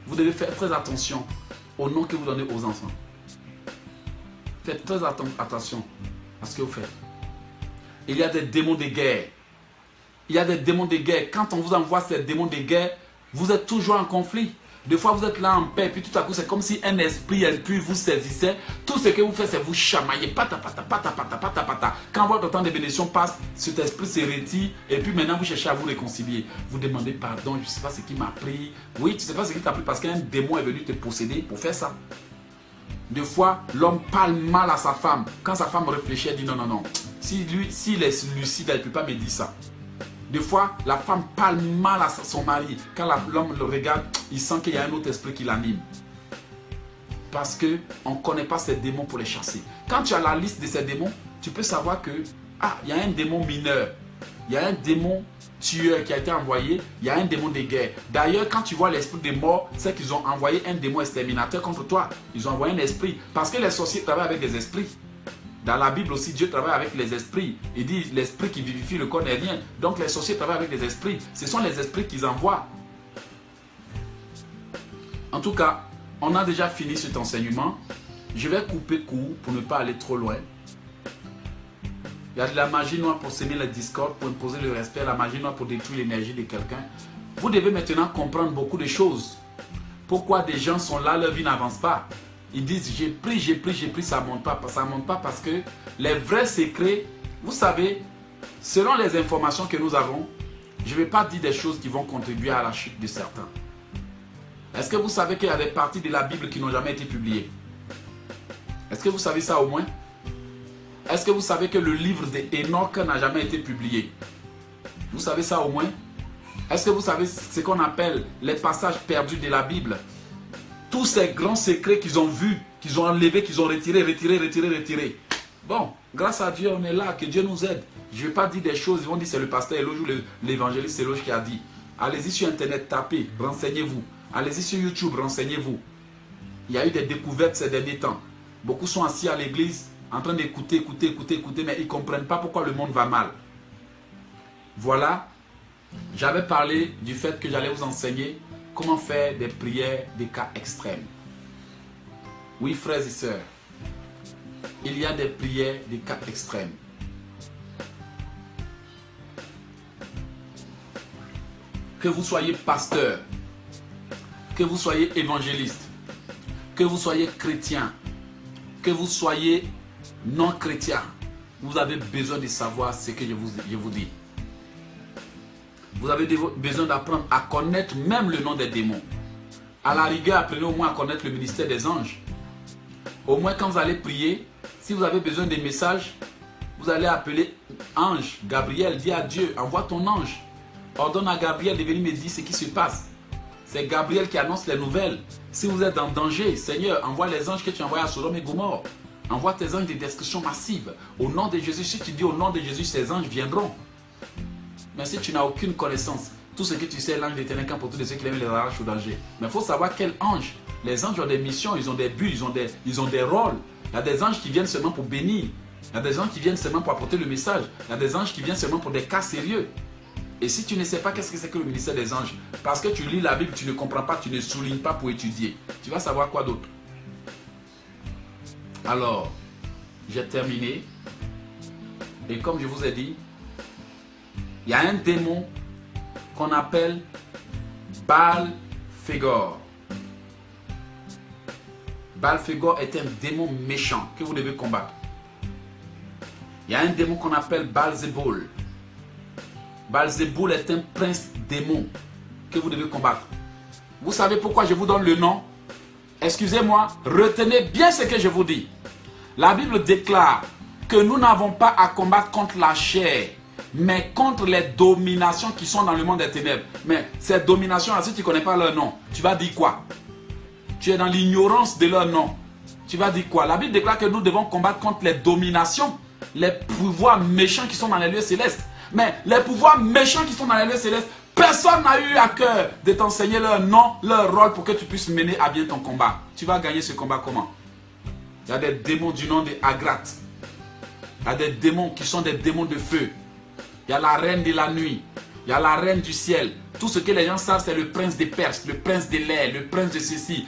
Vous devez faire très attention au nom que vous donnez aux enfants. Faites très attention à ce que vous faites. Il y a des démons de guerre. Il y a des démons de guerre. Quand on vous envoie ces démons de guerre, vous êtes toujours en conflit. Des fois, vous êtes là en paix, puis tout à coup, c'est comme si un esprit impur vous saisissait. Tout ce que vous faites, c'est vous chamailler. Pata, pata, pata, pata, pata, pata. Quand votre temps de bénédiction passe, cet esprit se retire. Et puis maintenant, vous cherchez à vous réconcilier. Vous demandez pardon, je ne sais pas ce qui m'a pris. Oui, tu ne sais pas ce qui t'a pris parce qu'un démon est venu te posséder pour faire ça. Des fois, l'homme parle mal à sa femme. Quand sa femme réfléchit, elle dit non, non, non. S'il est lucide, elle ne peut pas me dire ça. Des fois, la femme parle mal à son mari. Quand l'homme le regarde, il sent qu'il y a un autre esprit qui l'anime. Parce qu'on ne connaît pas ces démons pour les chasser. Quand tu as la liste de ces démons, tu peux savoir que, il y a un démon mineur. Il y a un démon tueur qui a été envoyé. Il y a un démon de guerre. D'ailleurs, quand tu vois l'esprit des morts, c'est qu'ils ont envoyé un démon exterminateur contre toi. Ils ont envoyé un esprit. Parce que les sorciers travaillent avec des esprits. Dans la Bible aussi, Dieu travaille avec les esprits. Il dit l'esprit qui vivifie le corps n'est rien. Donc les sorciers travaillent avec les esprits. Ce sont les esprits qu'ils envoient. En tout cas, on a déjà fini cet enseignement. Je vais couper court pour ne pas aller trop loin. Il y a de la magie noire pour semer la discorde, pour imposer le respect, la magie noire pour détruire l'énergie de quelqu'un. Vous devez maintenant comprendre beaucoup de choses. Pourquoi des gens sont là, leur vie n'avance pas. Ils disent j'ai pris, ça ne monte pas. Ça ne monte pas parce que les vrais secrets, vous savez, selon les informations que nous avons, je ne vais pas dire des choses qui vont contribuer à la chute de certains. Est-ce que vous savez qu'il y a des parties de la Bible qui n'ont jamais été publiées? Est-ce que vous savez ça au moins? Est-ce que vous savez que le livre d'Enoch n'a jamais été publié? Vous savez ça au moins? Est-ce que vous savez ce qu'on appelle les passages perdus de la Bible? Tous ces grands secrets qu'ils ont vus, qu'ils ont enlevés, qu'ils ont retirés. Bon, grâce à Dieu, on est là, que Dieu nous aide. Je ne vais pas dire des choses, ils vont dire c'est le pasteur Eloge ou l'évangéliste Eloge qui a dit. Allez-y sur Internet, tapez, renseignez-vous. Allez-y sur YouTube, renseignez-vous. Il y a eu des découvertes ces derniers temps. Beaucoup sont assis à l'église, en train d'écouter, mais ils ne comprennent pas pourquoi le monde va mal. Voilà, j'avais parlé du fait que j'allais vous enseigner comment faire des prières des cas extrêmes. Oui, frères et sœurs, il y a des prières des cas extrêmes. Que vous soyez pasteur, que vous soyez évangéliste, que vous soyez chrétien, que vous soyez non chrétien, vous avez besoin de savoir ce que je vous dis. Vous avez besoin d'apprendre à connaître même le nom des démons. À la rigueur, apprenez au moins à connaître le ministère des anges. Au moins quand vous allez prier, si vous avez besoin des messages, vous allez appeler ange, Gabriel, dis à Dieu, envoie ton ange. Ordonne à Gabriel de venir me dire ce qui se passe. C'est Gabriel qui annonce les nouvelles. Si vous êtes en danger, Seigneur, envoie les anges que tu envoies à Sodome et Gomorrhe. Envoie tes anges de destruction massive. Au nom de Jésus, si tu dis au nom de Jésus, ces anges viendront. Mais si tu n'as aucune connaissance, tout ce que tu sais, l'ange d'Éternel camp pour tous ceux qui aiment les arraches au danger. Mais il faut savoir quel ange. Les anges ont des missions, ils ont des buts, ils ont des rôles. Il y a des anges qui viennent seulement pour bénir. Il y a des anges qui viennent seulement pour apporter le message. Il y a des anges qui viennent seulement pour des cas sérieux. Et si tu ne sais pas qu'est-ce que c'est que le ministère des anges, parce que tu lis la Bible, tu ne comprends pas, tu ne soulignes pas pour étudier, tu vas savoir quoi d'autre? Alors, j'ai terminé. Et comme je vous ai dit, il y a un démon qu'on appelle Baal-Phégor. Baal-Phégor est un démon méchant que vous devez combattre. Il y a un démon qu'on appelle Baal-Zéboul. Baal-Zéboul est un prince démon que vous devez combattre. Vous savez pourquoi je vous donne le nom? Excusez-moi, retenez bien ce que je vous dis. La Bible déclare que nous n'avons pas à combattre contre la chair, mais contre les dominations qui sont dans le monde des ténèbres. Mais ces dominations-là, si tu ne connais pas leur nom, tu vas dire quoi? Tu es dans l'ignorance de leur nom. Tu vas dire quoi? La Bible déclare que nous devons combattre contre les dominations, les pouvoirs méchants qui sont dans les lieux célestes. Mais les pouvoirs méchants qui sont dans les lieux célestes, personne n'a eu à cœur de t'enseigner leur nom, leur rôle pour que tu puisses mener à bien ton combat. Tu vas gagner ce combat comment? Il y a des démons du nom de Agrat. Il y a des démons qui sont des démons de feu. Il y a la reine de la nuit. Il y a la reine du ciel. Tout ce que les gens savent, c'est le prince des Perses, le prince de l'air, le prince de ceci.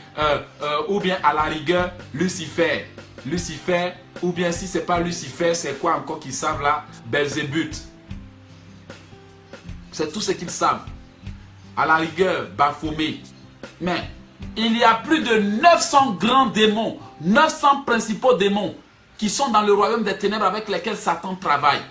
Ou bien à la rigueur, Lucifer. Lucifer, ou bien si ce n'est pas Lucifer, c'est quoi encore qu'ils savent là? Belzébuth. C'est tout ce qu'ils savent. À la rigueur, Baphomet. Mais il y a plus de 900 grands démons, 900 principaux démons qui sont dans le royaume des ténèbres avec lesquels Satan travaille.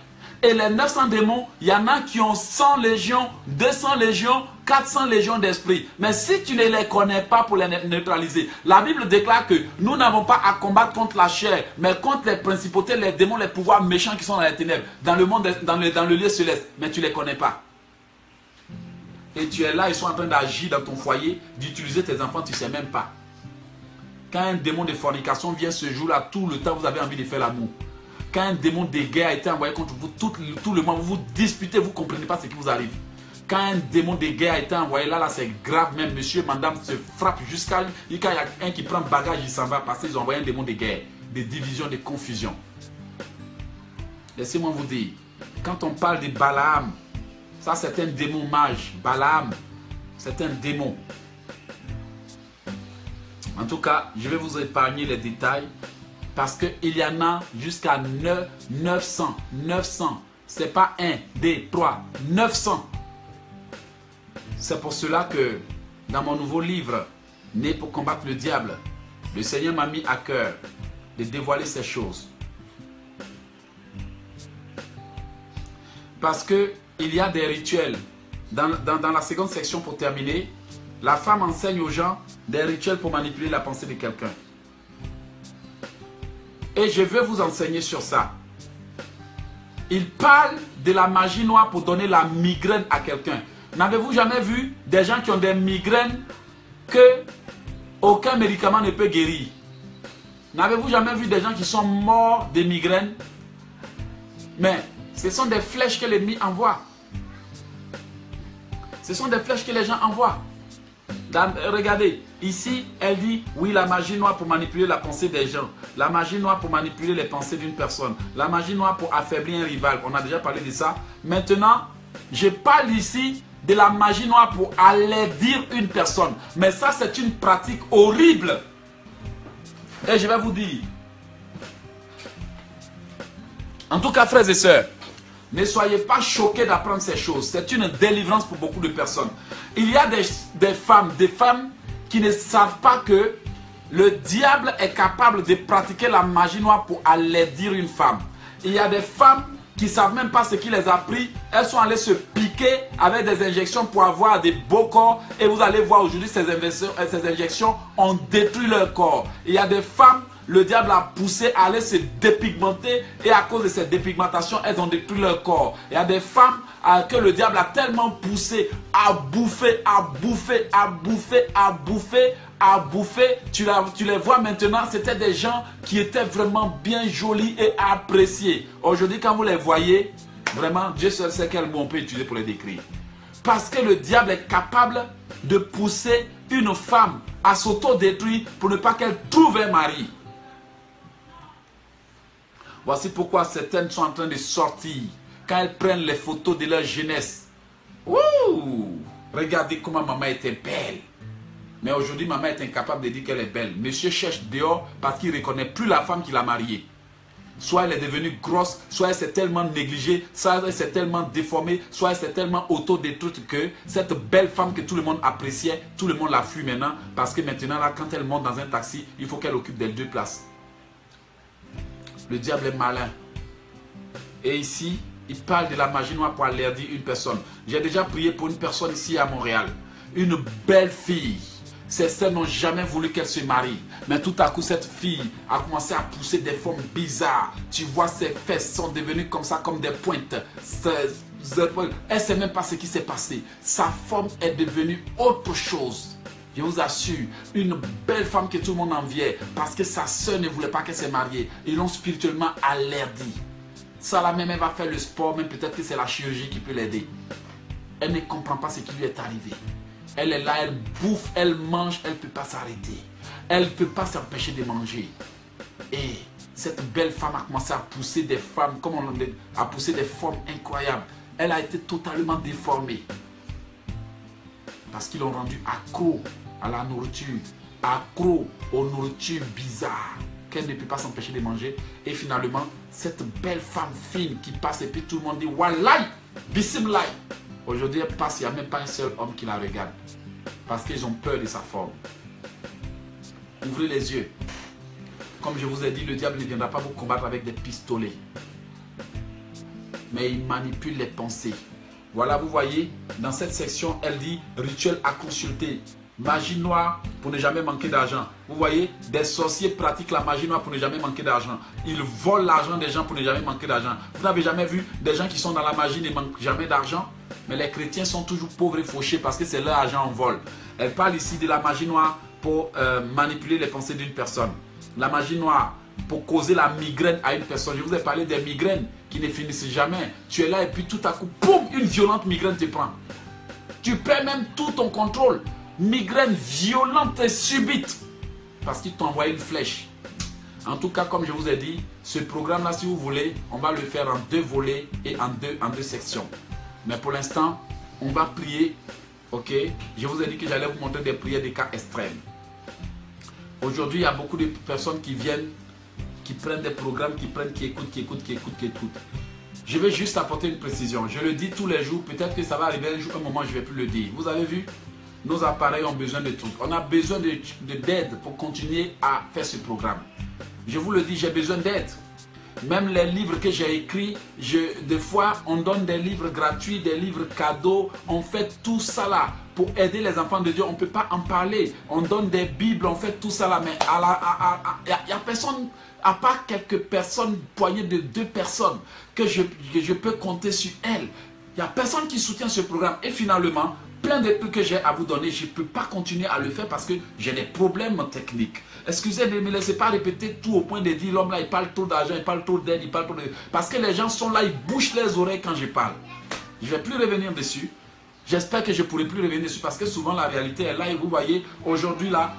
Et les 900 démons, il y en a qui ont 100 légions, 200 légions, 400 légions d'esprits. Mais si tu ne les connais pas pour les neutraliser, la Bible déclare que nous n'avons pas à combattre contre la chair, mais contre les principautés, les démons, les pouvoirs méchants qui sont dans les ténèbres, dans le monde, dans le lieu céleste. Mais tu ne les connais pas. Et tu es là, ils sont en train d'agir dans ton foyer, d'utiliser tes enfants, tu ne sais même pas. Quand un démon de fornication vient ce jour-là, tout le temps vous avez envie de faire l'amour. Quand un démon de guerre a été envoyé contre vous, tout le mois, vous vous disputez, vous ne comprenez pas ce qui vous arrive. Quand un démon de guerre a été envoyé, là c'est grave même, monsieur, madame se frappe jusqu'à... Quand il y a un qui prend bagage, il s'en va parce qu'ils ont envoyé un démon de guerre, de division, de confusion. Laissez-moi vous dire, quand on parle de Balaam, ça c'est un démon mage. Balaam, c'est un démon. En tout cas, je vais vous épargner les détails parce qu'il y en a jusqu'à 900. 900. Ce n'est pas 1, 2, 3, 900. C'est pour cela que dans mon nouveau livre, Né pour combattre le diable, le Seigneur m'a mis à cœur de dévoiler ces choses. Parce qu'il y a des rituels. Dans la seconde section, pour terminer, la femme enseigne aux gens des rituels pour manipuler la pensée de quelqu'un. Et je veux vous enseigner sur ça. Il parle de la magie noire pour donner la migraine à quelqu'un. N'avez-vous jamais vu des gens qui ont des migraines que aucun médicament ne peut guérir? N'avez-vous jamais vu des gens qui sont morts de migraines? Mais ce sont des flèches que l'ennemi envoie. Ce sont des flèches que les gens envoient. Regardez, ici, elle dit, oui, la magie noire pour manipuler la pensée des gens. La magie noire pour manipuler les pensées d'une personne. La magie noire pour affaiblir un rival. On a déjà parlé de ça. Maintenant, je parle ici de la magie noire pour alairdir une personne. Mais ça, c'est une pratique horrible. Et je vais vous dire. En tout cas, frères et sœurs, ne soyez pas choqués d'apprendre ces choses. C'est une délivrance pour beaucoup de personnes. Il y a des femmes qui ne savent pas que le diable est capable de pratiquer la magie noire pour alairdir une femme. Il y a des femmes qui ne savent même pas ce qui les a pris. Elles sont allées se piquer avec des injections pour avoir des beaux corps. Et vous allez voir aujourd'hui, ces injections ont détruit leur corps. Il y a des femmes, le diable a poussé à aller se dépigmenter. Et à cause de cette dépigmentation, elles ont détruit leur corps. Il y a des femmes que le diable a tellement poussé à bouffer, à bouffer, à bouffer, à bouffer, à bouffer. Tu les vois maintenant, c'était des gens qui étaient vraiment bien jolis et appréciés. Aujourd'hui, quand vous les voyez, vraiment, Dieu seul sait quel mot on peut utiliser pour les décrire. Parce que le diable est capable de pousser une femme à s'auto-détruire pour ne pas qu'elle trouve un mari. Voici pourquoi certaines sont en train de sortir. Quand elles prennent les photos de leur jeunesse. Ouh! Regardez comment maman était belle. Mais aujourd'hui, maman est incapable de dire qu'elle est belle. Monsieur cherche dehors parce qu'il ne reconnaît plus la femme qu'il a mariée. Soit elle est devenue grosse, soit elle s'est tellement négligée, soit elle s'est tellement déformée, soit elle s'est tellement auto-détruite que cette belle femme que tout le monde appréciait, tout le monde la fuit maintenant. Parce que maintenant, là, quand elle monte dans un taxi, il faut qu'elle occupe des 2 places. Le diable est malin. Et ici, il parle de la magie noire pour alairdir une personne. J'ai déjà prié pour une personne ici à Montréal. Une belle fille. Ses sœurs n'ont jamais voulu qu'elle se marie. Mais tout à coup, cette fille a commencé à pousser des formes bizarres. Tu vois, ses fesses sont devenues comme ça, comme des pointes. Elle ne sait même pas ce qui s'est passé. Sa forme est devenue autre chose. Je vous assure, une belle femme que tout le monde enviait. Parce que sa sœur ne voulait pas qu'elle se marie. Ils l'ont spirituellement alerdi. Ça là même, elle va faire le sport, même peut-être que c'est la chirurgie qui peut l'aider. Elle ne comprend pas ce qui lui est arrivé. Elle est là, elle bouffe, elle mange, elle ne peut pas s'arrêter. Elle ne peut pas s'empêcher de manger. Et cette belle femme a commencé à pousser des femmes, comme on dit, à pousser des formes incroyables. Elle a été totalement déformée. Parce qu'ils l'ont rendue accro à la nourriture, accro aux nourritures bizarres qu'elle ne peut pas s'empêcher de manger. Et finalement, cette belle femme fine qui passe et puis tout le monde dit « Wallahi, bismillah ». Aujourd'hui, elle passe, il n'y a même pas un seul homme qui la regarde. Parce qu'ils ont peur de sa forme. Ouvrez les yeux. Comme je vous ai dit, le diable ne viendra pas vous combattre avec des pistolets. Mais il manipule les pensées. Voilà, vous voyez, dans cette section, elle dit « Rituel à consulter ». Magie noire pour ne jamais manquer d'argent. Vous voyez, des sorciers pratiquent la magie noire pour ne jamais manquer d'argent. Ils volent l'argent des gens pour ne jamais manquer d'argent. Vous n'avez jamais vu des gens qui sont dans la magie ne manquent jamais d'argent? Mais les chrétiens sont toujours pauvres et fauchés parce que c'est leur argent en vol. Elle parle ici de la magie noire pour manipuler les pensées d'une personne. La magie noire pour causer la migraine à une personne. Je vous ai parlé des migraines qui ne finissent jamais. Tu es là et puis tout à coup, boum, une violente migraine te prend. Tu perds même tout ton contrôle. Migraine violente et subite parce qu'il t'a envoyé une flèche. En tout cas, comme je vous ai dit, ce programme-là, si vous voulez, on va le faire en 2 volets et en deux sections. Mais pour l'instant, on va prier. Ok, je vous ai dit que j'allais vous montrer des prières de cas extrêmes. Aujourd'hui, il y a beaucoup de personnes qui viennent, qui prennent des programmes, qui écoutent. Je vais juste apporter une précision. Je le dis tous les jours. Peut-être que ça va arriver un moment, je ne vais plus le dire. Vous avez vu, nos appareils ont besoin de trucs. On a besoin d'aide pour continuer à faire ce programme. Je vous le dis, j'ai besoin d'aide. Même les livres que j'ai écrits, des fois, on donne des livres gratuits, des livres cadeaux. On fait tout ça là pour aider les enfants de Dieu. On ne peut pas en parler. On donne des Bibles, on fait tout ça là. Mais il n'y a personne, à part quelques personnes, poignées de 2 personnes, que je peux compter sur elles. Il n'y a personne qui soutient ce programme. Et finalement, plein de trucs que j'ai à vous donner, je ne peux pas continuer à le faire parce que j'ai des problèmes techniques. Excusez, ne me laissez pas répéter tout au point de dire l'homme là, il parle trop d'argent, il parle trop d'aide, il parle trop de... Parce que les gens sont là, ils bouchent les oreilles quand je parle. Je ne vais plus revenir dessus. J'espère que je ne pourrai plus revenir dessus parce que souvent la réalité est là. Et vous voyez, aujourd'hui là,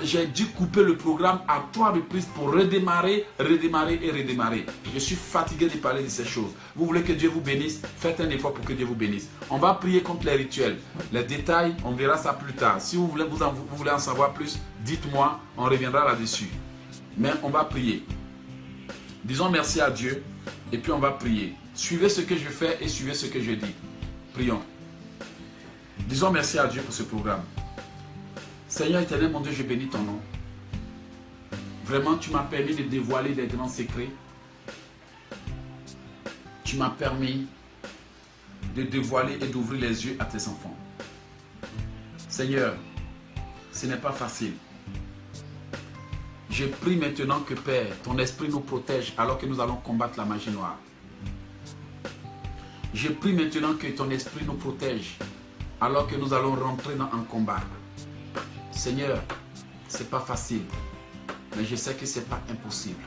j'ai dû couper le programme à 3 reprises pour redémarrer. Je suis fatigué de parler de ces choses. Vous voulez que Dieu vous bénisse? Faites un effort pour que Dieu vous bénisse. On va prier contre les rituels. Les détails, on verra ça plus tard. Si vous voulez en savoir plus, dites-moi, on reviendra là-dessus. Mais on va prier. Disons merci à Dieu et puis on va prier. Suivez ce que je fais et suivez ce que je dis. Prions. Disons merci à Dieu pour ce programme. Seigneur éternel, mon Dieu, je bénis ton nom. Vraiment, tu m'as permis de dévoiler des grands secrets. Tu m'as permis de dévoiler et d'ouvrir les yeux à tes enfants. Seigneur, ce n'est pas facile. Je prie maintenant que Père, ton esprit nous protège alors que nous allons combattre la magie noire. Je prie maintenant que ton esprit nous protège alors que nous allons rentrer en combat. Seigneur, ce n'est pas facile, mais je sais que ce n'est pas impossible.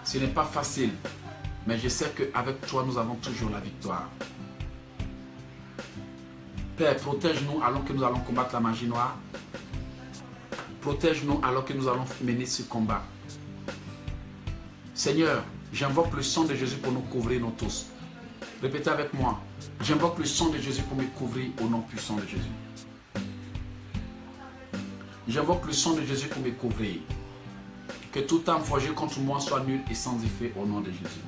Ce n'est pas facile, mais je sais qu'avec toi, nous avons toujours la victoire. Père, protège-nous alors que nous allons combattre la magie noire. Protège-nous alors que nous allons mener ce combat. Seigneur, j'invoque le sang de Jésus pour nous couvrir, nous tous. Répétez avec moi. J'invoque le sang de Jésus pour me couvrir au nom puissant de Jésus. J'invoque le sang de Jésus pour me couvrir. Que toute âme forgée contre moi soit nulle et sans effet au nom de Jésus.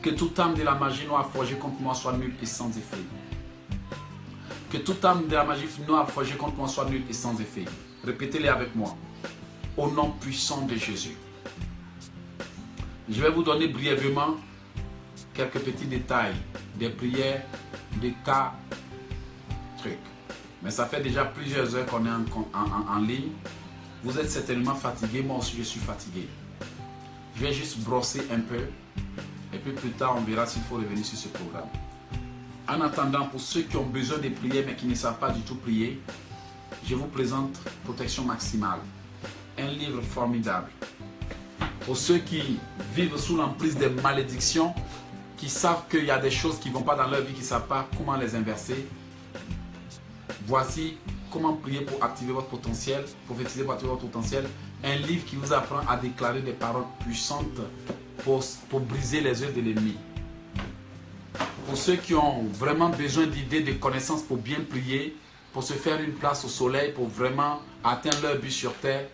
Que toute âme de la magie noire forgée contre moi soit nulle et sans effet. Que toute âme de la magie noire forgée contre moi soit nulle et sans effet. Répétez-les avec moi. Au nom puissant de Jésus. Je vais vous donner brièvement quelques petits détails des prières, des cas, trucs. Mais ça fait déjà plusieurs heures qu'on est en ligne. Vous êtes certainement fatigué, moi aussi je suis fatigué. Je vais juste brosser un peu. Et puis plus tard, on verra s'il faut revenir sur ce programme. En attendant, pour ceux qui ont besoin de prier mais qui ne savent pas du tout prier, je vous présente Protection Maximale. Un livre formidable. Pour ceux qui vivent sous l'emprise des malédictions, qui savent qu'il y a des choses qui ne vont pas dans leur vie, qui ne savent pas comment les inverser. Voici comment prier pour activer votre potentiel, prophétiser pour activer votre potentiel. Un livre qui vous apprend à déclarer des paroles puissantes pour briser les œuvres de l'ennemi. Pour ceux qui ont vraiment besoin d'idées, de connaissances pour bien prier, pour se faire une place au soleil, pour vraiment atteindre leur but sur terre,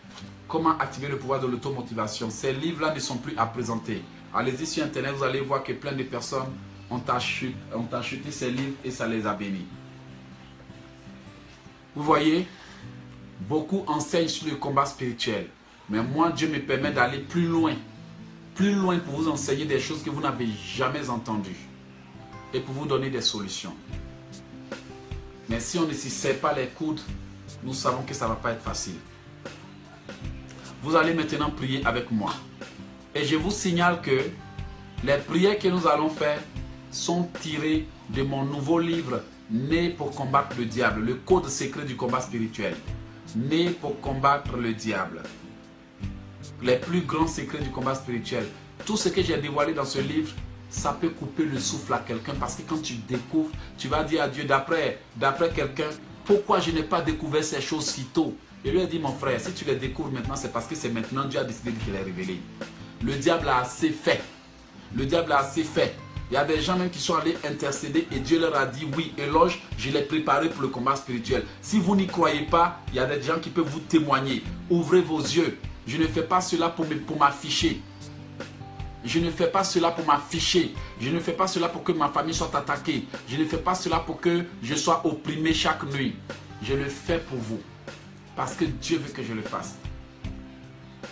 comment activer le pouvoir de l'automotivation. Ces livres-là ne sont plus à présenter. Allez-y sur Internet, vous allez voir que plein de personnes ont acheté ces livres et ça les a bénis. Vous voyez, beaucoup enseignent sur le combat spirituel. Mais moi, Dieu me permet d'aller plus loin pour vous enseigner des choses que vous n'avez jamais entendues. Et pour vous donner des solutions. Mais si on ne s'y serre pas les coudes, nous savons que ça ne va pas être facile. Vous allez maintenant prier avec moi. Et je vous signale que les prières que nous allons faire sont tirées de mon nouveau livre Né pour combattre le diable, le code secret du combat spirituel. Né pour combattre le diable. Les plus grands secrets du combat spirituel. Tout ce que j'ai dévoilé dans ce livre, ça peut couper le souffle à quelqu'un parce que quand tu découvres, tu vas dire à Dieu d'après quelqu'un, pourquoi je n'ai pas découvert ces choses si tôt? Et lui a dit, mon frère, si tu les découvres maintenant, c'est parce que c'est maintenant Dieu a décidé de te les révéler. Le diable a assez fait. Le diable a assez fait. Il y a des gens même qui sont allés intercéder et Dieu leur a dit, oui, éloge, je l'ai préparé pour le combat spirituel. Si vous n'y croyez pas, il y a des gens qui peuvent vous témoigner. Ouvrez vos yeux. Je ne fais pas cela pour m'afficher. Je ne fais pas cela pour m'afficher. Je ne fais pas cela pour que ma famille soit attaquée. Je ne fais pas cela pour que je sois opprimé chaque nuit. Je le fais pour vous. Parce que Dieu veut que je le fasse.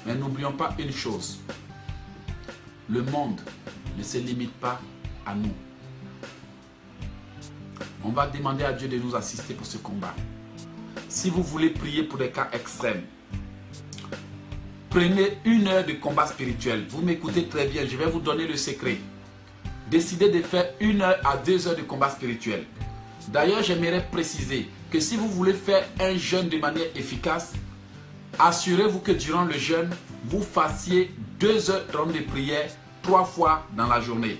Mais n'oublions pas une chose. Le monde ne se limite pas à nous. On va demander à Dieu de nous assister pour ce combat. Si vous voulez prier pour des cas extrêmes, prenez 1 heure de combat spirituel. Vous m'écoutez très bien, je vais vous donner le secret. Décidez de faire 1 heure à 2 heures de combat spirituel. D'ailleurs, j'aimerais préciser que si vous voulez faire un jeûne de manière efficace, assurez-vous que durant le jeûne, vous fassiez 2h30 de prière 3 fois dans la journée.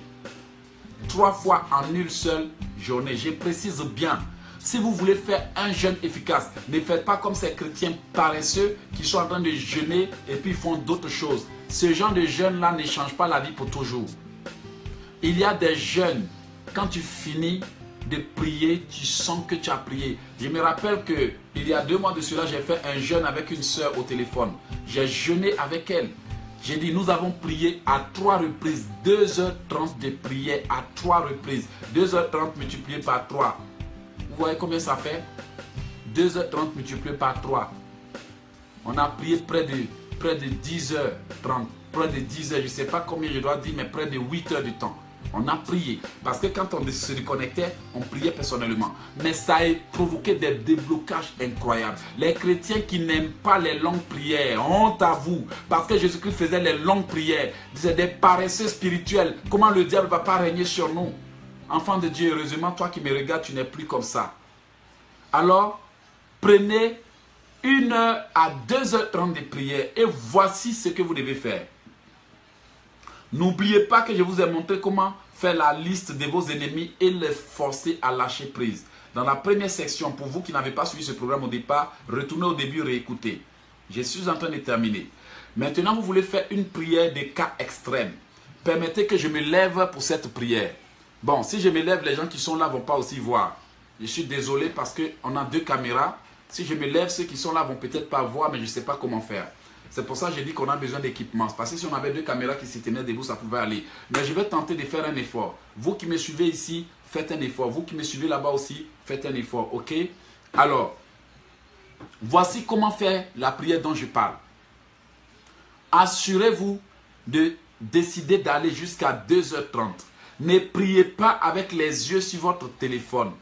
3 fois en une seule journée. Je précise bien. Si vous voulez faire un jeûne efficace, ne faites pas comme ces chrétiens paresseux qui sont en train de jeûner et puis font d'autres choses. Ce genre de jeûne-là ne change pas la vie pour toujours. Il y a des jeûnes, quand tu finis de prier, tu sens que tu as prié. Je me rappelle qu'il y a 2 mois de cela, j'ai fait un jeûne avec une soeur au téléphone. J'ai jeûné avec elle. J'ai dit, nous avons prié à 3 reprises. 2h30 de prière à 3 reprises. 2h30 multiplié par 3. Vous voyez combien ça fait? 2h30 multiplié par 3. On a prié près de 10h30. Près de 10h, je ne sais pas combien je dois dire, mais près de 8 heures de temps. On a prié. Parce que quand on se reconnectait, on priait personnellement. Mais ça a provoqué des déblocages incroyables. Les chrétiens qui n'aiment pas les longues prières, honte à vous. Parce que Jésus-Christ faisait les longues prières. C'est des paresseux spirituels. Comment le diable ne va pas régner sur nous? Enfant de Dieu, heureusement, toi qui me regardes, tu n'es plus comme ça. Alors, prenez 1 heure à 2h30 de prière. Et voici ce que vous devez faire. N'oubliez pas que je vous ai montré comment faire la liste de vos ennemis et les forcer à lâcher prise. Dans la première section, pour vous qui n'avez pas suivi ce programme au départ, retournez au début et réécoutez. Je suis en train de terminer. Maintenant, vous voulez faire une prière de cas extrêmes. Permettez que je me lève pour cette prière. Bon, si je me lève, les gens qui sont là ne vont pas aussi voir. Je suis désolé parce qu'on a 2 caméras. Si je me lève, ceux qui sont là ne vont peut-être pas voir, mais je ne sais pas comment faire. C'est pour ça que j'ai dit qu'on a besoin d'équipement. Parce que si on avait 2 caméras qui se tenaient debout, ça pouvait aller. Mais je vais tenter de faire un effort. Vous qui me suivez ici, faites un effort. Vous qui me suivez là-bas aussi, faites un effort. Ok? Alors, voici comment faire la prière dont je parle. Assurez-vous de décider d'aller jusqu'à 2h30. Ne priez pas avec les yeux sur votre téléphone.